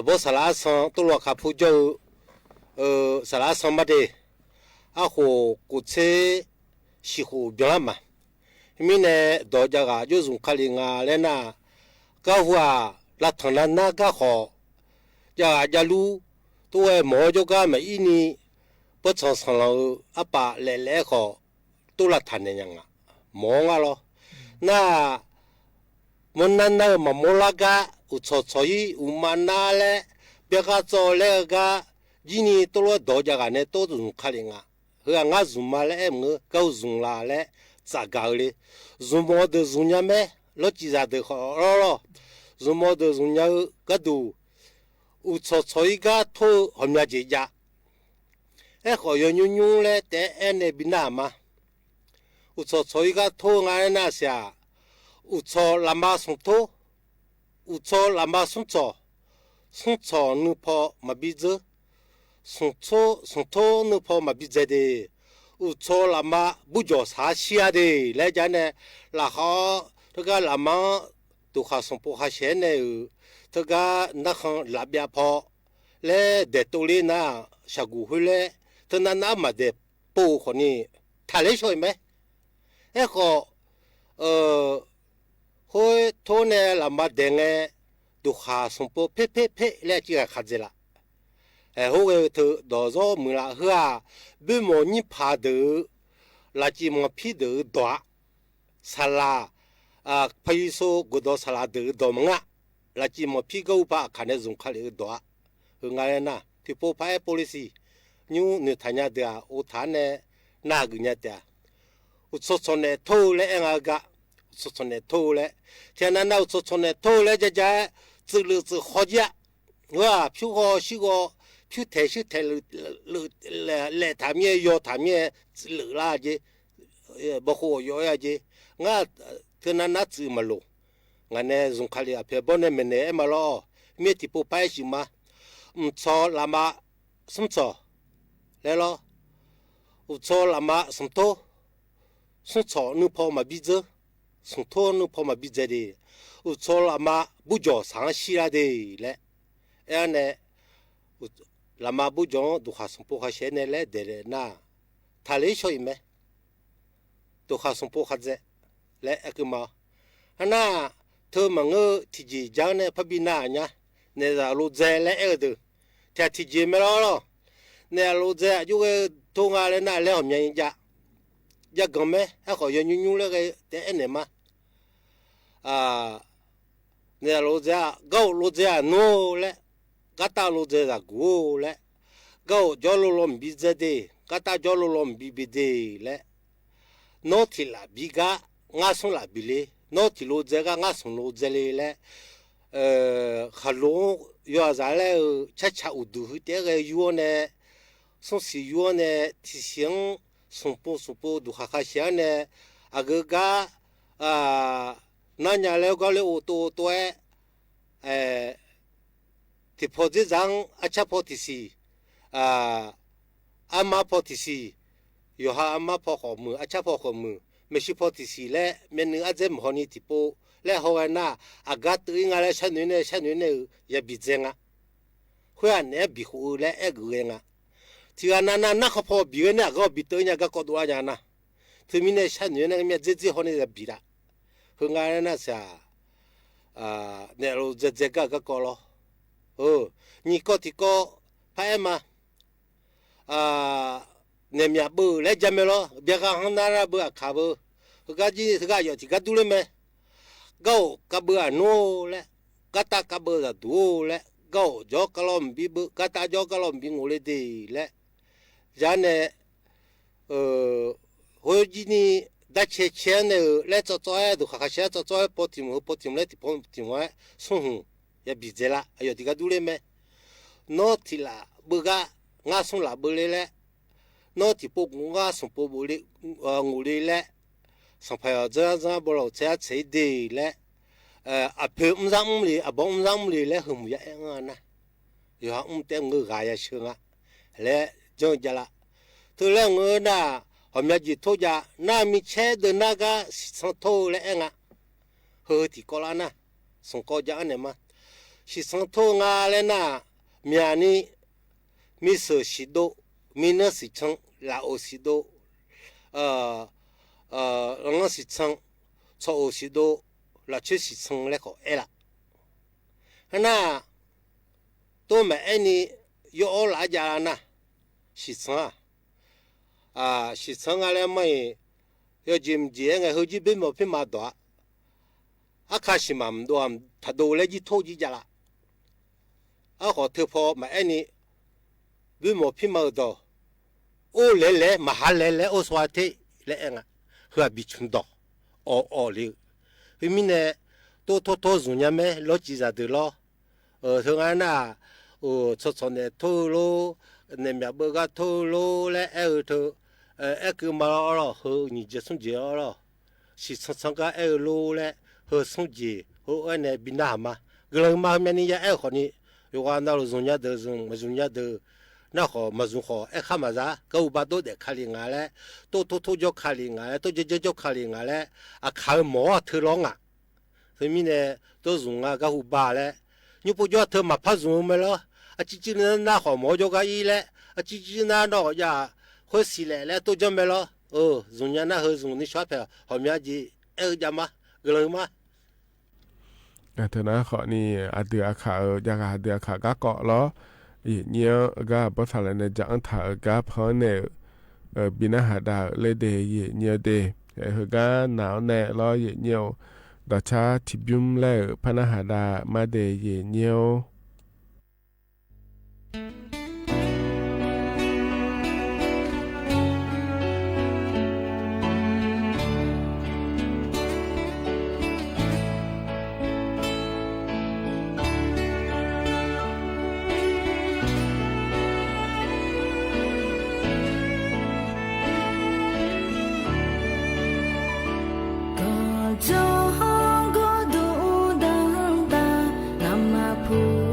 นบ่สลาสันตัวละครับปูจ้าสลาสันมาเดอาโหกุเชชิโหบิลามามีเนี่ยดอจากาจุซุ่มคาลิงาเลน่าก็ว่าลัทนานาก็ขอจะรู้ตัวหมอจก็ไม่อินี่ปชสเราอาปะเล่ขอตัวละทันเนี่ยยังหมองอ่ะหรอน่ามันนั่นน่ะมาโมลากะอุชชอยอุมานาเล่เบียกาโซเล่กะจีนี่ตัวดอจากเนี่ยตัวจุนคาลิงาเฮืองาซุมาเล่มึงก็ซุนลาเล่จากาเลยซุมอเดซุนยามเล่จิซาเดขอรอซุมอเดซุนยาก็ดูอุชชอยกะทั่วหอมยาเจียขอยยุ่งเลยแต่เนี่ยบินามาอุชชอยกะทั่วงานน่าเสียอุชลามาสุนโตอุชลามาสุนโตนึกพอมาบิจสุนโตนึกพอมาบิจเดอุชลามาบุจสาเชียเดแล้วจะเนี่ยละเขาทุกลามาตุขาสมปูขาเชนเนี่ยทุกนักลาบิอาพอและเดตุลีน่าชากูฮุเลท่านนั้นมาเดปูคนนี้ทะเลช่วยไหมก็เฮ้ยทุนเนี่ยลามาเดงตุขาสมปูเพ่แล้วจีกขัดเจละเฮ้ยเธอดอโซมือละเฮือบิโมนี่พาดูลาจีมพิดูดัวสลาพายุโซกุดสลาดูดอมงะลาจีมพิกูปะขันเนี่ยจุงขัดดัวเฮงไงนะที่พบไป policy ยูนิทานยาเดียอุทานเนี่ยน่ากุญแจเดียอุศชนเนี่ยทูเล่เองก็อุศชนเนี่ยทูเล่เท่านั้นอุศชนเนี่ยทูเล่จะจืดขอจะว่าผิวก็ชิก็ผิวเทเลยทำเนี่ยยอทำเนี่ยหรือละจีบอกว่ายอจีงั้นเท่านั้นจืดมาลูงั้นเนี่ยจุงขัดเนี่ยเพื่อนเนี่ยมันเนี่ยมาล้อมีที่พบไปสิมาชอลามาสมชอแล้วล่ะอุชอลามาสมโตสมชอนึกพอมาบิจสมโตนึกพอมาบิจดีอุชอลามาบุจสังชีระดีแหละเนี่ยลามาบุจดูข้าสมปูข้าเชนเนี่ยเดรน่าทะเลช่วยไหมดูข้าสมปูข้าเจและก็มาฮันน่าเธอมังที่จีจังเนี่ยพบินาเนี่ยเนี่ยจะรู้ใจแล้วดูแต่ที่จีไม่รู้หรอกเนี่ยรู้ใจอยู่กับทุ่งอะไรน่ะแล้วมีอย่างจะก็ไม่เขายุ่งเลยแต่เนี่ยมาเนี่ยรู้ใจก็รู้ใจโน่เลยก็ตารู้ใจจะกูเลยก็จอลลมบิจเดก็ตาจอลลมบิเดเลยโน่ที่ละบิกะงาส่งละบิเลยโน่ที่รู้ใจก็งาส่งรู้ใจเลยขลุ่มยาใจเลยชัดอุดูเดี๋ยวยูเนี่ยส่งสิยูเนี่ยที่เสียงส่งปูดูข้าเสียเนี่ยอาเกก็นั่นอย่างแล้วก็เลยตัวที่พอจะจังอาชาพอที่สี่อามาพอที่สี่อยู่หาอามาพอขอมืออาชาพอขอมือไม่ใช่พอที่สี่แล้วมันนึกอาจจะมหัวนี่ที่พอแล้วหัวหน้าอากาศตัวงอะไรฉันเนี่ยอย่าบิดเจงอ่ะหัวเนี่ยบิหูแล้วกูเองอ่ะ ที่ว่านั่นเขาพอบีเนี่ยก็บีตัวเนี่ยก็กดว่าอย่างนะที่มีเนี่ยฉันอยู่เนี่ยมีเจ๊คนนี้จะบีละเฮงานนั่นสิเนี่ยเราเจ๊ก็กอลนี่ก็ที่ก็พายมาเนี่ยมีบุเลยจำไม่รู้เบียร์ข้างหน้าบุขับก็จีก็อยู่ที่ก็ดูเลยไหมก็กับบุโน่เลยก็ตากับบุจะดูเลยก็จอกลมบีบุก็ตาจอกลมบีงูเลยดีเลยจานเนี่ยหัวจีนี่ดัชเชนเนี่ยเล่จะจ่อยดูข้าเชนจะจ่อยปฏิมเลยที่ปฏิมไว้ส่งอย่าบิดละอยู่ที่ก็ดูเลยไหมโน้ตที่ละบุกงาส่งละบุเลยแหละโน้ตที่ปุ๊กงาส่งปุ๊บบุเลยงูเลยแหละส่งไปเอาจ้าบุเราเจ้าใช้ดีแหละเพิ่มซ้ำเลยบ่มซ้ำเลยแหละหุ่มยางนะอยู่ห้องเต็มเงือกายเชิงและจังจะละตัวเรื่องเงินน่ะผมอยากจิตทุจาน่ามีเช่เดินน่าก็ส่งโทและเองเฮ้ยที่ก่อนนะส่งก็จะอันเนี่ยมาสิส่งโทงาเลยนะมีอันนี้มีสื่อสิโดมีเนื้อสิชังลาโอสิโดเนื้อสิชังชอโอสิโดลาชื่อสิชังเล็กก็เอละน่ะตัวแม่อันนี้อยู่allหลายอย่างนะสิชังสิชังอะไรไม่要จิมจีไงเขาจีเป็นหมอพิมาตัวข้าสิมันตัวถ้าดูเลยจีโทจีจะละขอเธอพอมาอันนี้เป็นหมอพิมาตัวโอ้เล่มาหาเล่โอสวัสดิ์เล่เเขาบิชุนตัวเลยมีเนี่ยตัวส่วนยังไม่รถจีจะดูล้อทั้งนั้นน่ะชดเนี่ยทั่วโลกเนี่ยมีบุกทั่วโลกและทั่วคือมาแล้วเฮ้ยนี่จะส่งเจี๋ยแล้วสิส่งก็โลและเฮ้ยส่งเจี๋ยเฮ้ยเนี่ยบินน้ำมาก็เลยมาเมื่อนี้จะคนนี้อยู่กันนั่งส่งยาเดือดมาส่งยาเดือดน่าขอมาส่งขอข้ามาจ้าก็อุบัติเหตุขาลิงอะไรตัวจกขาลิงอะไรตัวจกขาลิงอะไรข้าวหม้อเธอร้องซึ่งมีเนี่ยตัวส่งก็อุบัติเลยนี่พูดว่าเธอมาพักส่งไม่หรอจริงๆน่าขอหม้อจกอีเลยจริงๆน่าเนาะอย่า会死了，都准备了。中间那后中你刷票，后面就家嘛，个人嘛。แต่เธอนะขอนี่อาเดือขาอยากอาเดือขาก็เกาะล้ออีเนี้ยก็ภาษาอะไรเนี่ยจะอันถ่ายก็เพราะเนี่ยบินหาดาวเลยเดย์เนี้ยเดย์เฮก็หนาวแน่ล้อเนี้ยดอชาทิบุมแล้วพนักหาดามาเดย์เนี้ยcho go du đăng ta nằm mà phù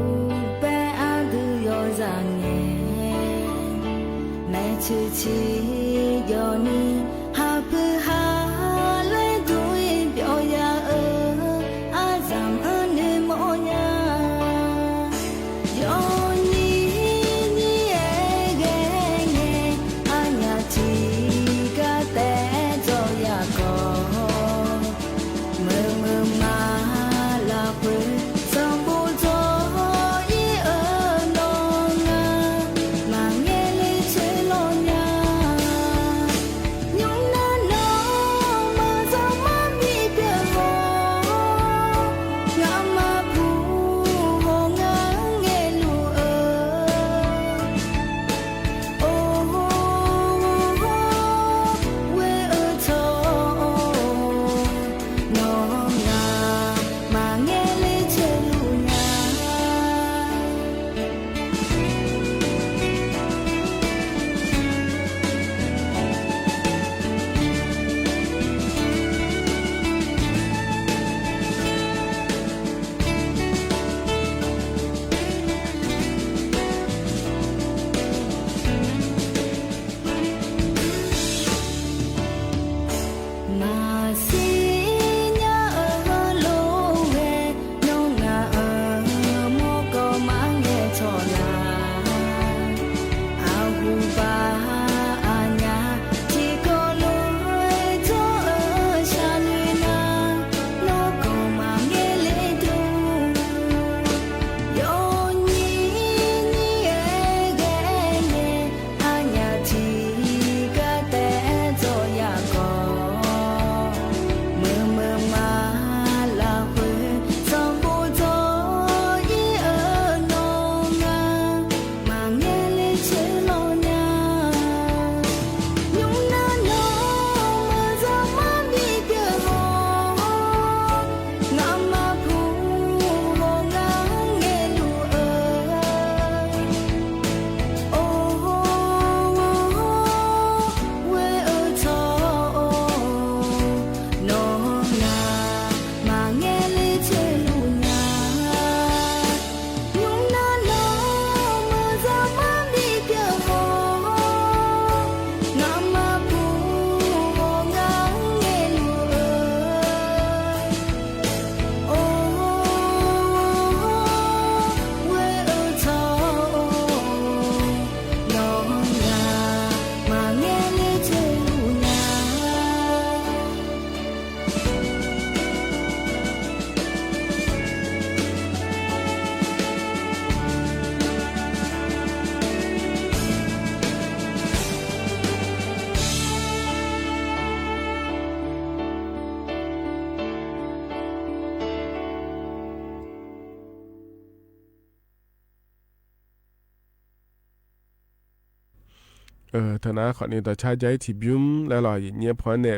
ธนาขอนี้ต่อชาใจที่บิมแล้วรออย่างเงี้ยพอเนี่ย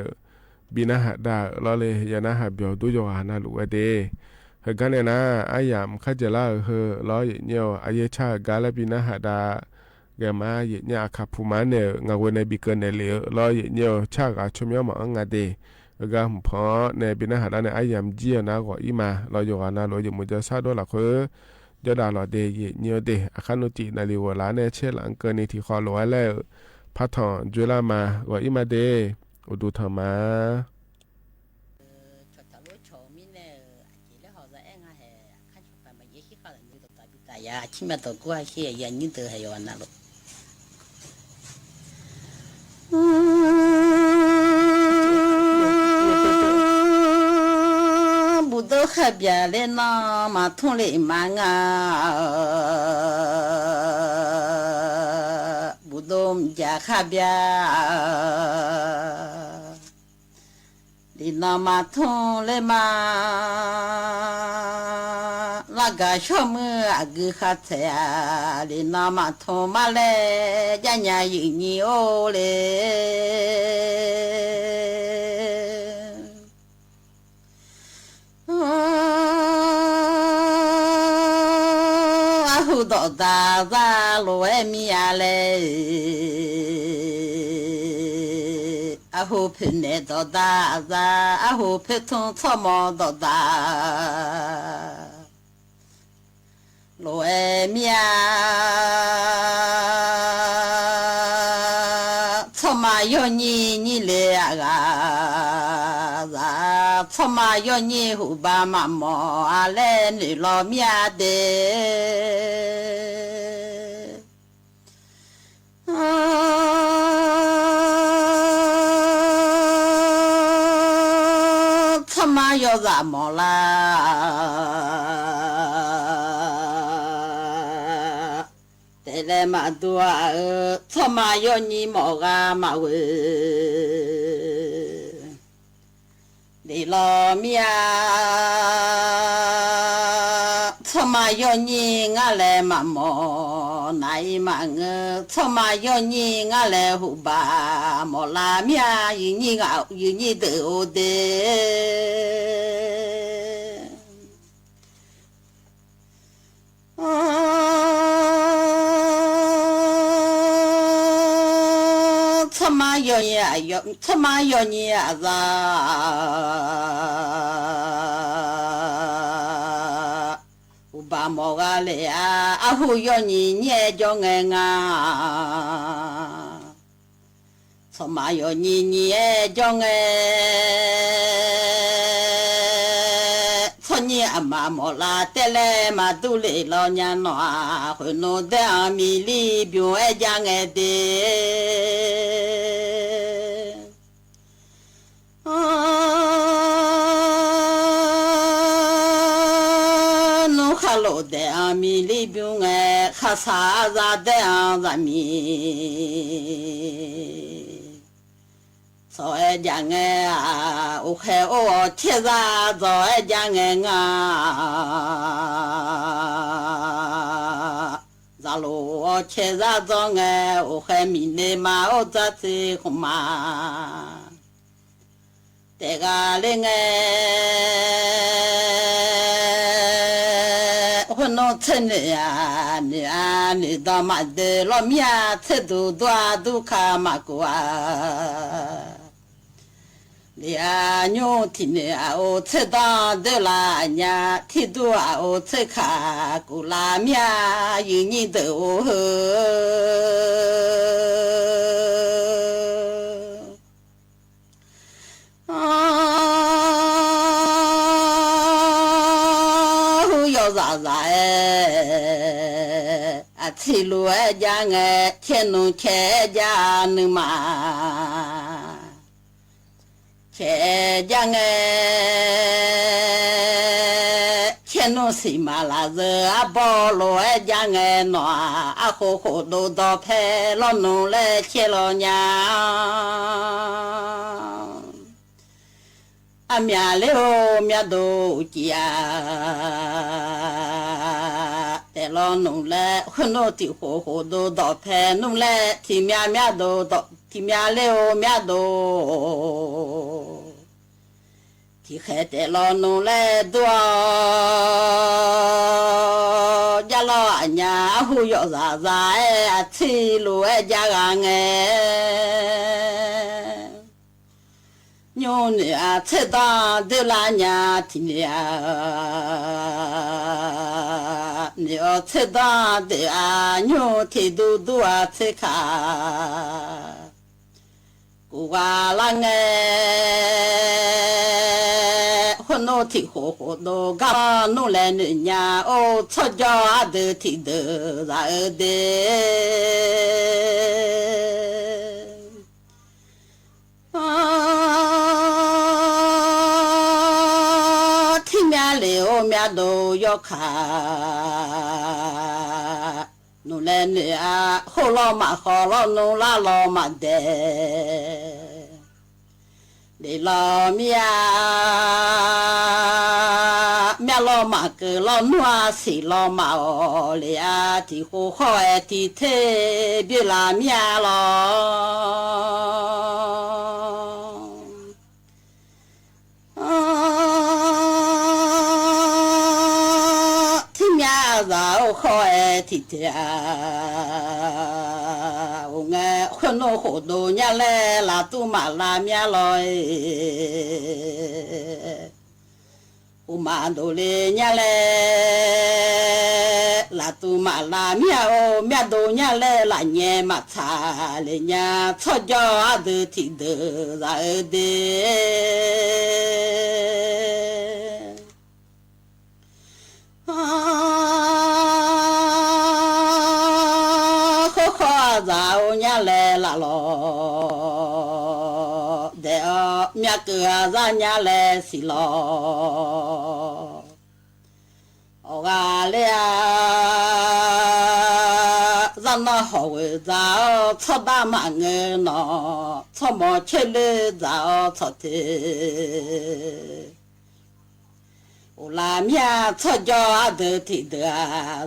บินาหาดาเราเลยยานาหาเบียวดูจงหานาลูเดเฮกันเนี่ยนะอายามข้าจะล่าเฮรออย่างเงี้ยอายชากาลบินาหาดาแกมาอย่างเงี้ยขับผู้มาเนี่ยงาวันในบิเกินในเหลียวรออย่างเงี้ยชากาชมยามางาเดก็พอในบินาหาดาเนี่ยอายามเจียนะก็อีมาเราจงหานาเราอยู่มุจซาโดละคือจะด่าเราเดยเงี้ยเดอาคานุจินาลีวลาเนี่ยเช่หลังเกินในที่คอลอยแล้วพัฒน์จุฬามาก็อีมาเดอุดูธรรมา呀，起码到过去也人都还要那了。不到海边来那马桶里忙啊，不到家海边。里那马桶来嘛，那个小么啊个哈子呀，里那马桶嘛嘞，家家有你哦嘞，啊后到大山路外面嘞。阿虎皮内到大山，阿虎皮从草帽到大，路外面草马要你来啊，草马要你后爸妈妈来你老面的。他妈要咋么啦？带来嘛多他妈要你毛啊嘛喂，你老面他妈要你俺来嘛毛，那一嘛他妈要你俺来后吧，毛拉面有你啊有你都的。他妈要你啊要，他妈要你啊子，我把毛个来啊，阿虎要你捏叫俺啊，他妈要你捏叫俺。你阿妈莫拉带来嘛都来老娘拿，回弄的阿米里边爱家爱的，弄哈老的阿米里边爱哈啥啥的阿米。早爱讲啊，我还我贴啥早爱讲啊，咋路我贴啥早爱，我还明年嘛我咋子红嘛，这个嘞哎，我弄成了呀，你到嘛的老面吃多都看嘛过啊。你啊，牛听的啊，我吃当的啦呀，听多啊，我吃卡古拉面，有你都好。要啥啥哎，啊，吃路哎家哎，天农开家能嘛。开江哎，天龙水马拉子啊，包罗哎江哎喏啊，火火都到派老农来接老娘，啊面了面都家， แต่เราหนุ่มแลคนโนติโหโหโดดอกแพนุ่มแลที่เมียเมียโดดอกที่เมียเลวเมียโดที่แค่แต่เราหนุ่มแลดัวยาลออัญญาหูยอซาซาที่รู้ยากางเงညိုနေအချက်သားဒလာညာတီနေအနေအချက်သားတဲ့အညိုထေဒူဒူအချက်ခါကိုကလာငယ်ဟိုနိုတီဟိုဟိုဒိုကနိုလဲညာအိုချက်ကြအဒတီဒဇာဒေလေအိုမြတ်တို့ယောခာနုလဲနေအဟောလောမခေါ်လောနုလာလောမတဲ့လေလောမြလောမကလောနွားစီလောမအော်လေအတီဟိုခေါ်အတီသေးပြလာမြလောသာခေါ်အတီတဲ့ငါခွန်းဟိုတို့ညလဲလာတူမလာမြလောဥမာတို့လေညလဲလာတူမလာမြအိုမြတ်တို့ညလဲလာညဲမသာလေညာချော့ကြောအဒတိဒသာဒေသာအိုညလဲလာလောတဲ့မြတ်ကသာညလဲစီလောဩကလေဇနဟောဝေဇာသဒမငေနောသမချေလေဇာသတေ乌拉面出家的提得啊，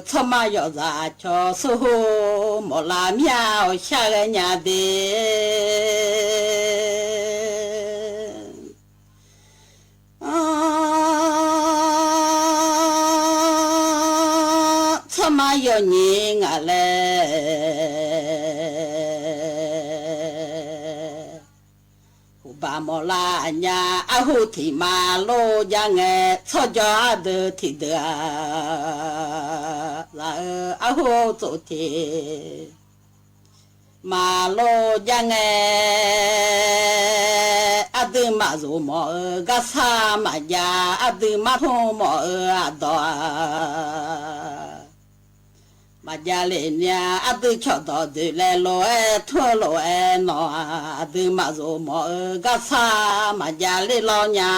出马要啥叫苏莫拉面下个伢的，出马要人啊嘞。巴莫拉ညာအဟုတိမာလိုရငဲဆောကြတဲ့တိဒလာအဟုတုတိမာလိုရငဲအဒမဇုမောကဆာမယာအဒမထုံမောအတော်မကြလေညာအတုချတော်deလေလောထွလောနောအတုမဇောမောကဆာမကြလေလောညာ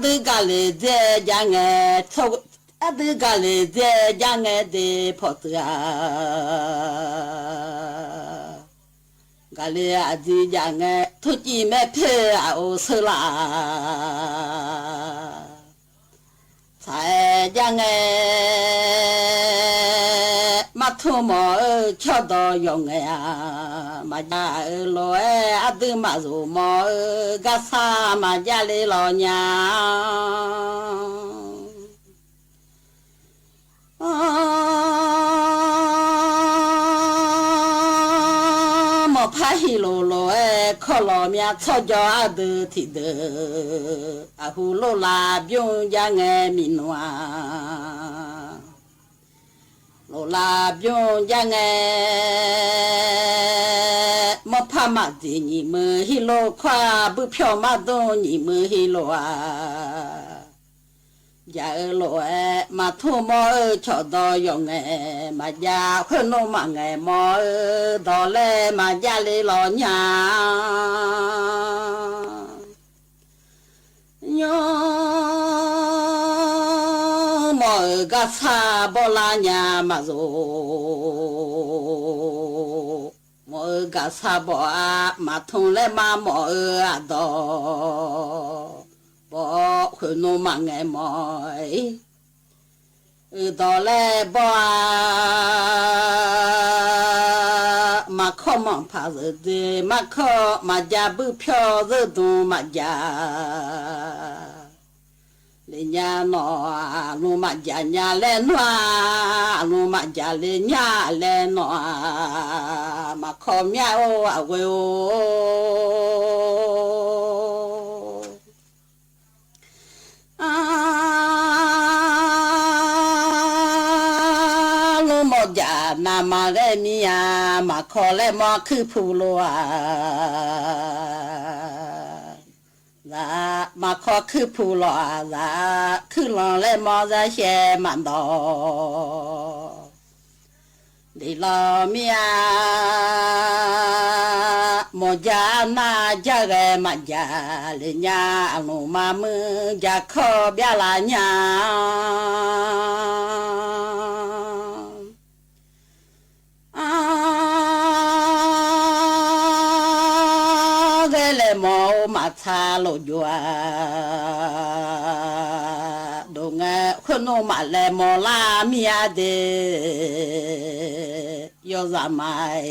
ဒီကလေးတဲ့ကြငယ်ထုတ်အဒီကလေးတဲ့ကြငယ်ဒီဖို့တာကလေးအဒီကြငယ်သူကြည့်မဲ့ဖေအိုဆလာဆိုင်ကြငယ်မထုမောချော့တော်ယုံငယ်မကြလောအဒီမဇုမောကဆာမကြလေလောညာဖာဟီလိုလိုခေါ်လောမြချော့ကြအဒတိဒအခုလိုလာပြုံးကြငယ်မီနွာလိုလာပြုံးကြငယ်မဖမတိညီမဟီလိုခွာဘုဖြောမတော့ညီမဟီလိုอย่าโลมาทุ่มชอดอยงมาอย่าคนโนมาไงมอดอเลมาอย่าเลยหลอญายมอกะซาบลาญามาโซมอ กะซาบ่อามาทงและมาหมออะดอบ่คือโนมาไงหมอยดอแลบ่มาขอมันพาเดมาขอมาจาบุเพียวเรดูมาจาเลญาโนลูมาจาญาเลนัวลูมาจาเลญาเลนัวมาขอมีโออะเวโอนามาเลมียามาขอและมาคือผู้ลัวละมาขอคือผู้ลัวละคือลองและมาจะเชมันดอลีลามียาโมจานาจะเกมาจาเลญาลูมามือจะขอเบียลาญามอมาชาโลยัวดงคนโนมาเลมอลามีอาเดยอซามาย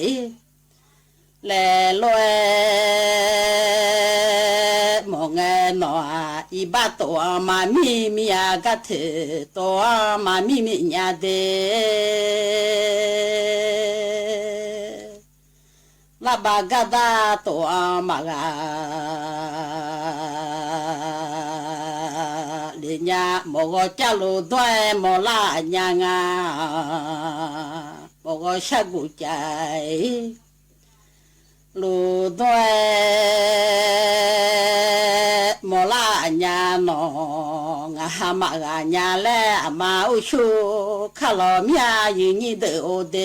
เลโลเอมองเนออีบาตัวมามีอากาเถตัวมามีญาเดลาบากาดาตัวมากาเลียโมกจาลุด้วยโมลาญางาโมกชักุใจลูด้วยโมลาญาโนงาฮามากาญาเลมาอุชูคาลอมีอายินิเดโอเด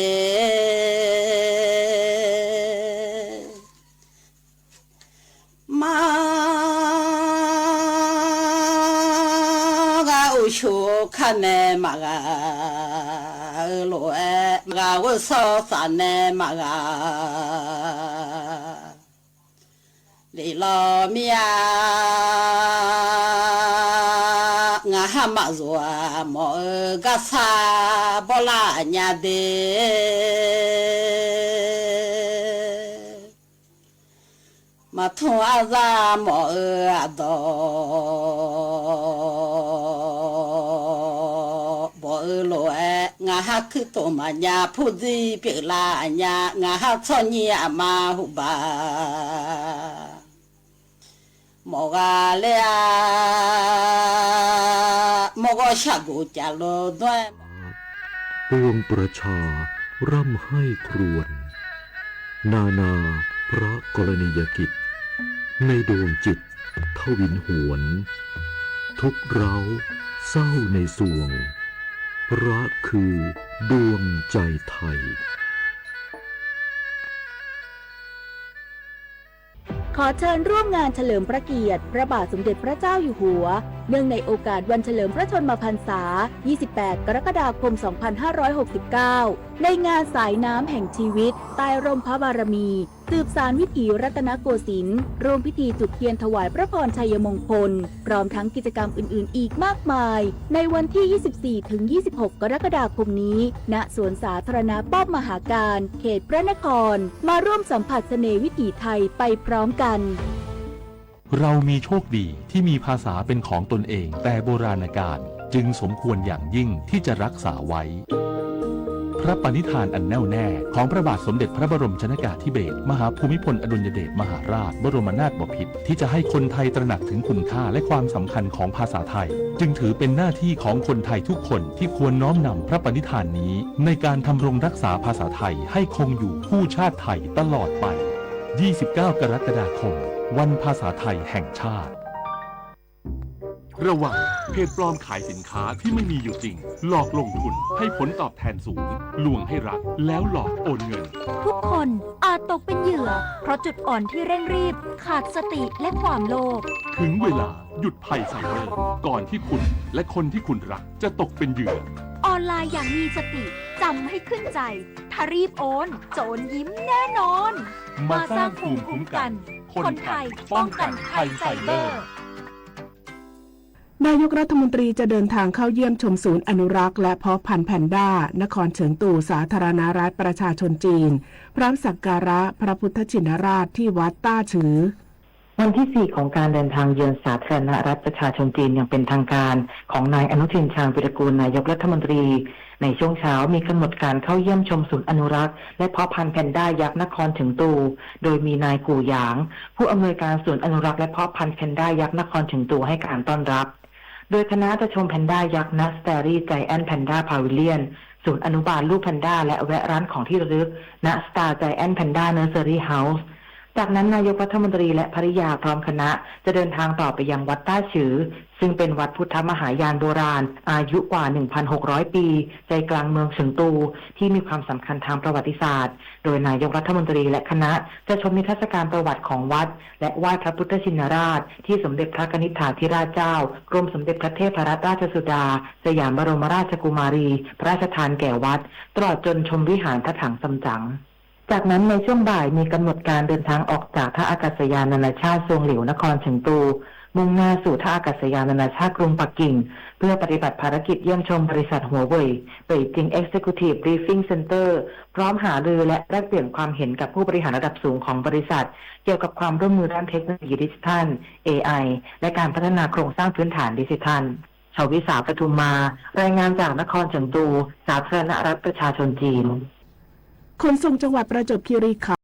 ชูคันเนมากาโลเอมากาวสอสันเนมากาลีลามียางาฮามาซัวโมกาซาบลาญาเดมาทุอาซาโมอะดอโลเองาฮักคือตัวมาญาผู้ดีเปลาญางาฮักชนีอามาหุบาโมกาเลอาโมกชักุจาโลด้วยปวงประชาร่ำให้ครวญนานาพระกรณียกิจในดวงจิตทวินหวนทุกเร้าเศร้าในสวงพระคือดวงใจไทยขอเชิญร่วมงานเฉลิมพระเกียรติพระบาทสมเด็จพระเจ้าอยู่หัวเนื่องในโอกาสวันเฉลิมพระชนมพรรษา 28 กรกฎาคม 2569 ในงานสายน้ำแห่งชีวิตใต้ร่มพระบารมีสืบสานวิถีรัตนโกสินทร์ร่วมพิธีจุดเทียนถวายพระพรชัยมงคลพร้อมทั้งกิจกรรมอื่นๆอีกมากมายในวันที่ 24-26 กรกฎาคมนี้ณสวนสาธารณะป้อมมหาการเขตพระนครมาร่วมสัมผัสเสน่ห์วิถีไทยไปพร้อมกันเรามีโชคดีที่มีภาษาเป็นของตนเองแต่โบราณกาลจึงสมควรอย่างยิ่งที่จะรักษาไว้พระปณิธานอันแน่วแน่ของพระบาทสมเด็จพระบรมชนกาธิเบศรมหาภูมิพลอดุลยเดชมหาราชบรมนาถบพิตรที่จะให้คนไทยตระหนักถึงคุณค่าและความสำคัญของภาษาไทยจึงถือเป็นหน้าที่ของคนไทยทุกคนที่ควรน้อมนำพระปณิธานนี้ในการทำรงรักษาภาษาไทยให้คงอยู่คู่ชาติไทยตลอดไป 29 กรกฎาคมวันภาษาไทยแห่งชาติระวังเพจปลอมขายสินค้าที่ไม่มีอยู่จริงหลอกลงทุนให้ผลตอบแทนสูงลวงให้รักแล้วหลอกโอนเงินทุกคนอาจตกเป็นเหยื่อเพราะจุดอ่อนที่เร่งรีบขาดสติและความโลภถึงเวลาหยุดภัยไซเบอร์ก่อนที่คุณและคนที่คุณรักจะตกเป็นเหยื่อออนไลน์อย่างมีสติจำให้ขึ้นใจท ถ้ารีบโอนโจรยิ้มแน่นอนมาสร้างภูมิคุ้มกันคนไทยป้องกันภัยไซเบอร์นายกรัฐมนตรีจะเดินทางเข้าเยี่ยมชมศูนย์อนุรักษ์และเพาะพันธุ์แพนด้านครเฉิงตูสาธารณรัฐประชาชนจีนพร้อมสักการะพระพุทธชินราชที่วัดต้าฉือวันที่ 4 ของการเดินทางเยือนสาธารณรัฐประชาชนจีนอย่างเป็นทางการของนายอนุทินชาญวิรากูลนายกรัฐมนตรีในช่วงเช้ามีกำหนดการเข้าเยี่ยมชมศูนย์อนุรักษ์และเพาะพันธุ์แพนด้ายักษ์นครเฉิงตูโดยมีนายกู่หยางผู้อำนวยการศูนย์อนุรักษ์และเพาะพันธุ์แพนด้ายักษ์นครเฉิงตูให้การต้อนรับโดยคณะจะชมแพนด้ายักษ์ณสเตอรี่ไจแอนท์แพนด้าพาวิเลียนศูนย์อนุบาลลูกแพนด้าและแวะร้านของที่ระลึกณสตาร์ไจแอนท์แพนด้าเนอร์เซอรี่เฮาส์จากนั้นนายกรัฐมนตรีและภริยาพร้อมคณะจะเดินทางต่อไปยังวัดต้าฉือซึ่งเป็นวัดพุทธมหายานโบราณอายุกว่า 1,600 ปีใจกลางเมืองเฉิงตูที่มีความสำคัญทางประวัติศาสตร์โดยนายกรัฐมนตรีและคณะจะชมนิทรรศการประวัติของวัดและไหว้พระพุทธชินราชที่สมเด็จพระกนิษฐาธิราชเจ้ากรมสมเด็จพระเทพรัตนราชสุดาสยามบรมราชกุมารีพระราชทานแก่วัดตลอดจนชมวิหารพระถังซัมจั๋งจากนั้นในช่วงบ่ายมีกำหนดการเดินทางออกจากท่าอากาศยานนานาชาติซวงหลิวนครเฉิงตูมุ่งหน้าสู่ท่าอากาศยานนานาชาติกรุงปักกิ่งเพื่อปฏิบัติภารกิจเยี่ยมชมบริษัทหัวเว่ยเป่ยจิง Executive Briefing Center พร้อมหารือและแลกเปลี่ยนความเห็นกับผู้บริหารระดับสูงของบริษัทเกี่ยวกับความร่วมมือด้านเทคโนโลยีดิจิทัล AI และการพัฒนาโครงสร้างพื้นฐานดิจิทัลชวิสาปทุมมารายงานจากนครเฉิงตูสาธารณรัฐประชาชนจีนขนส่งจังหวัดประจวบคีรีขันธ์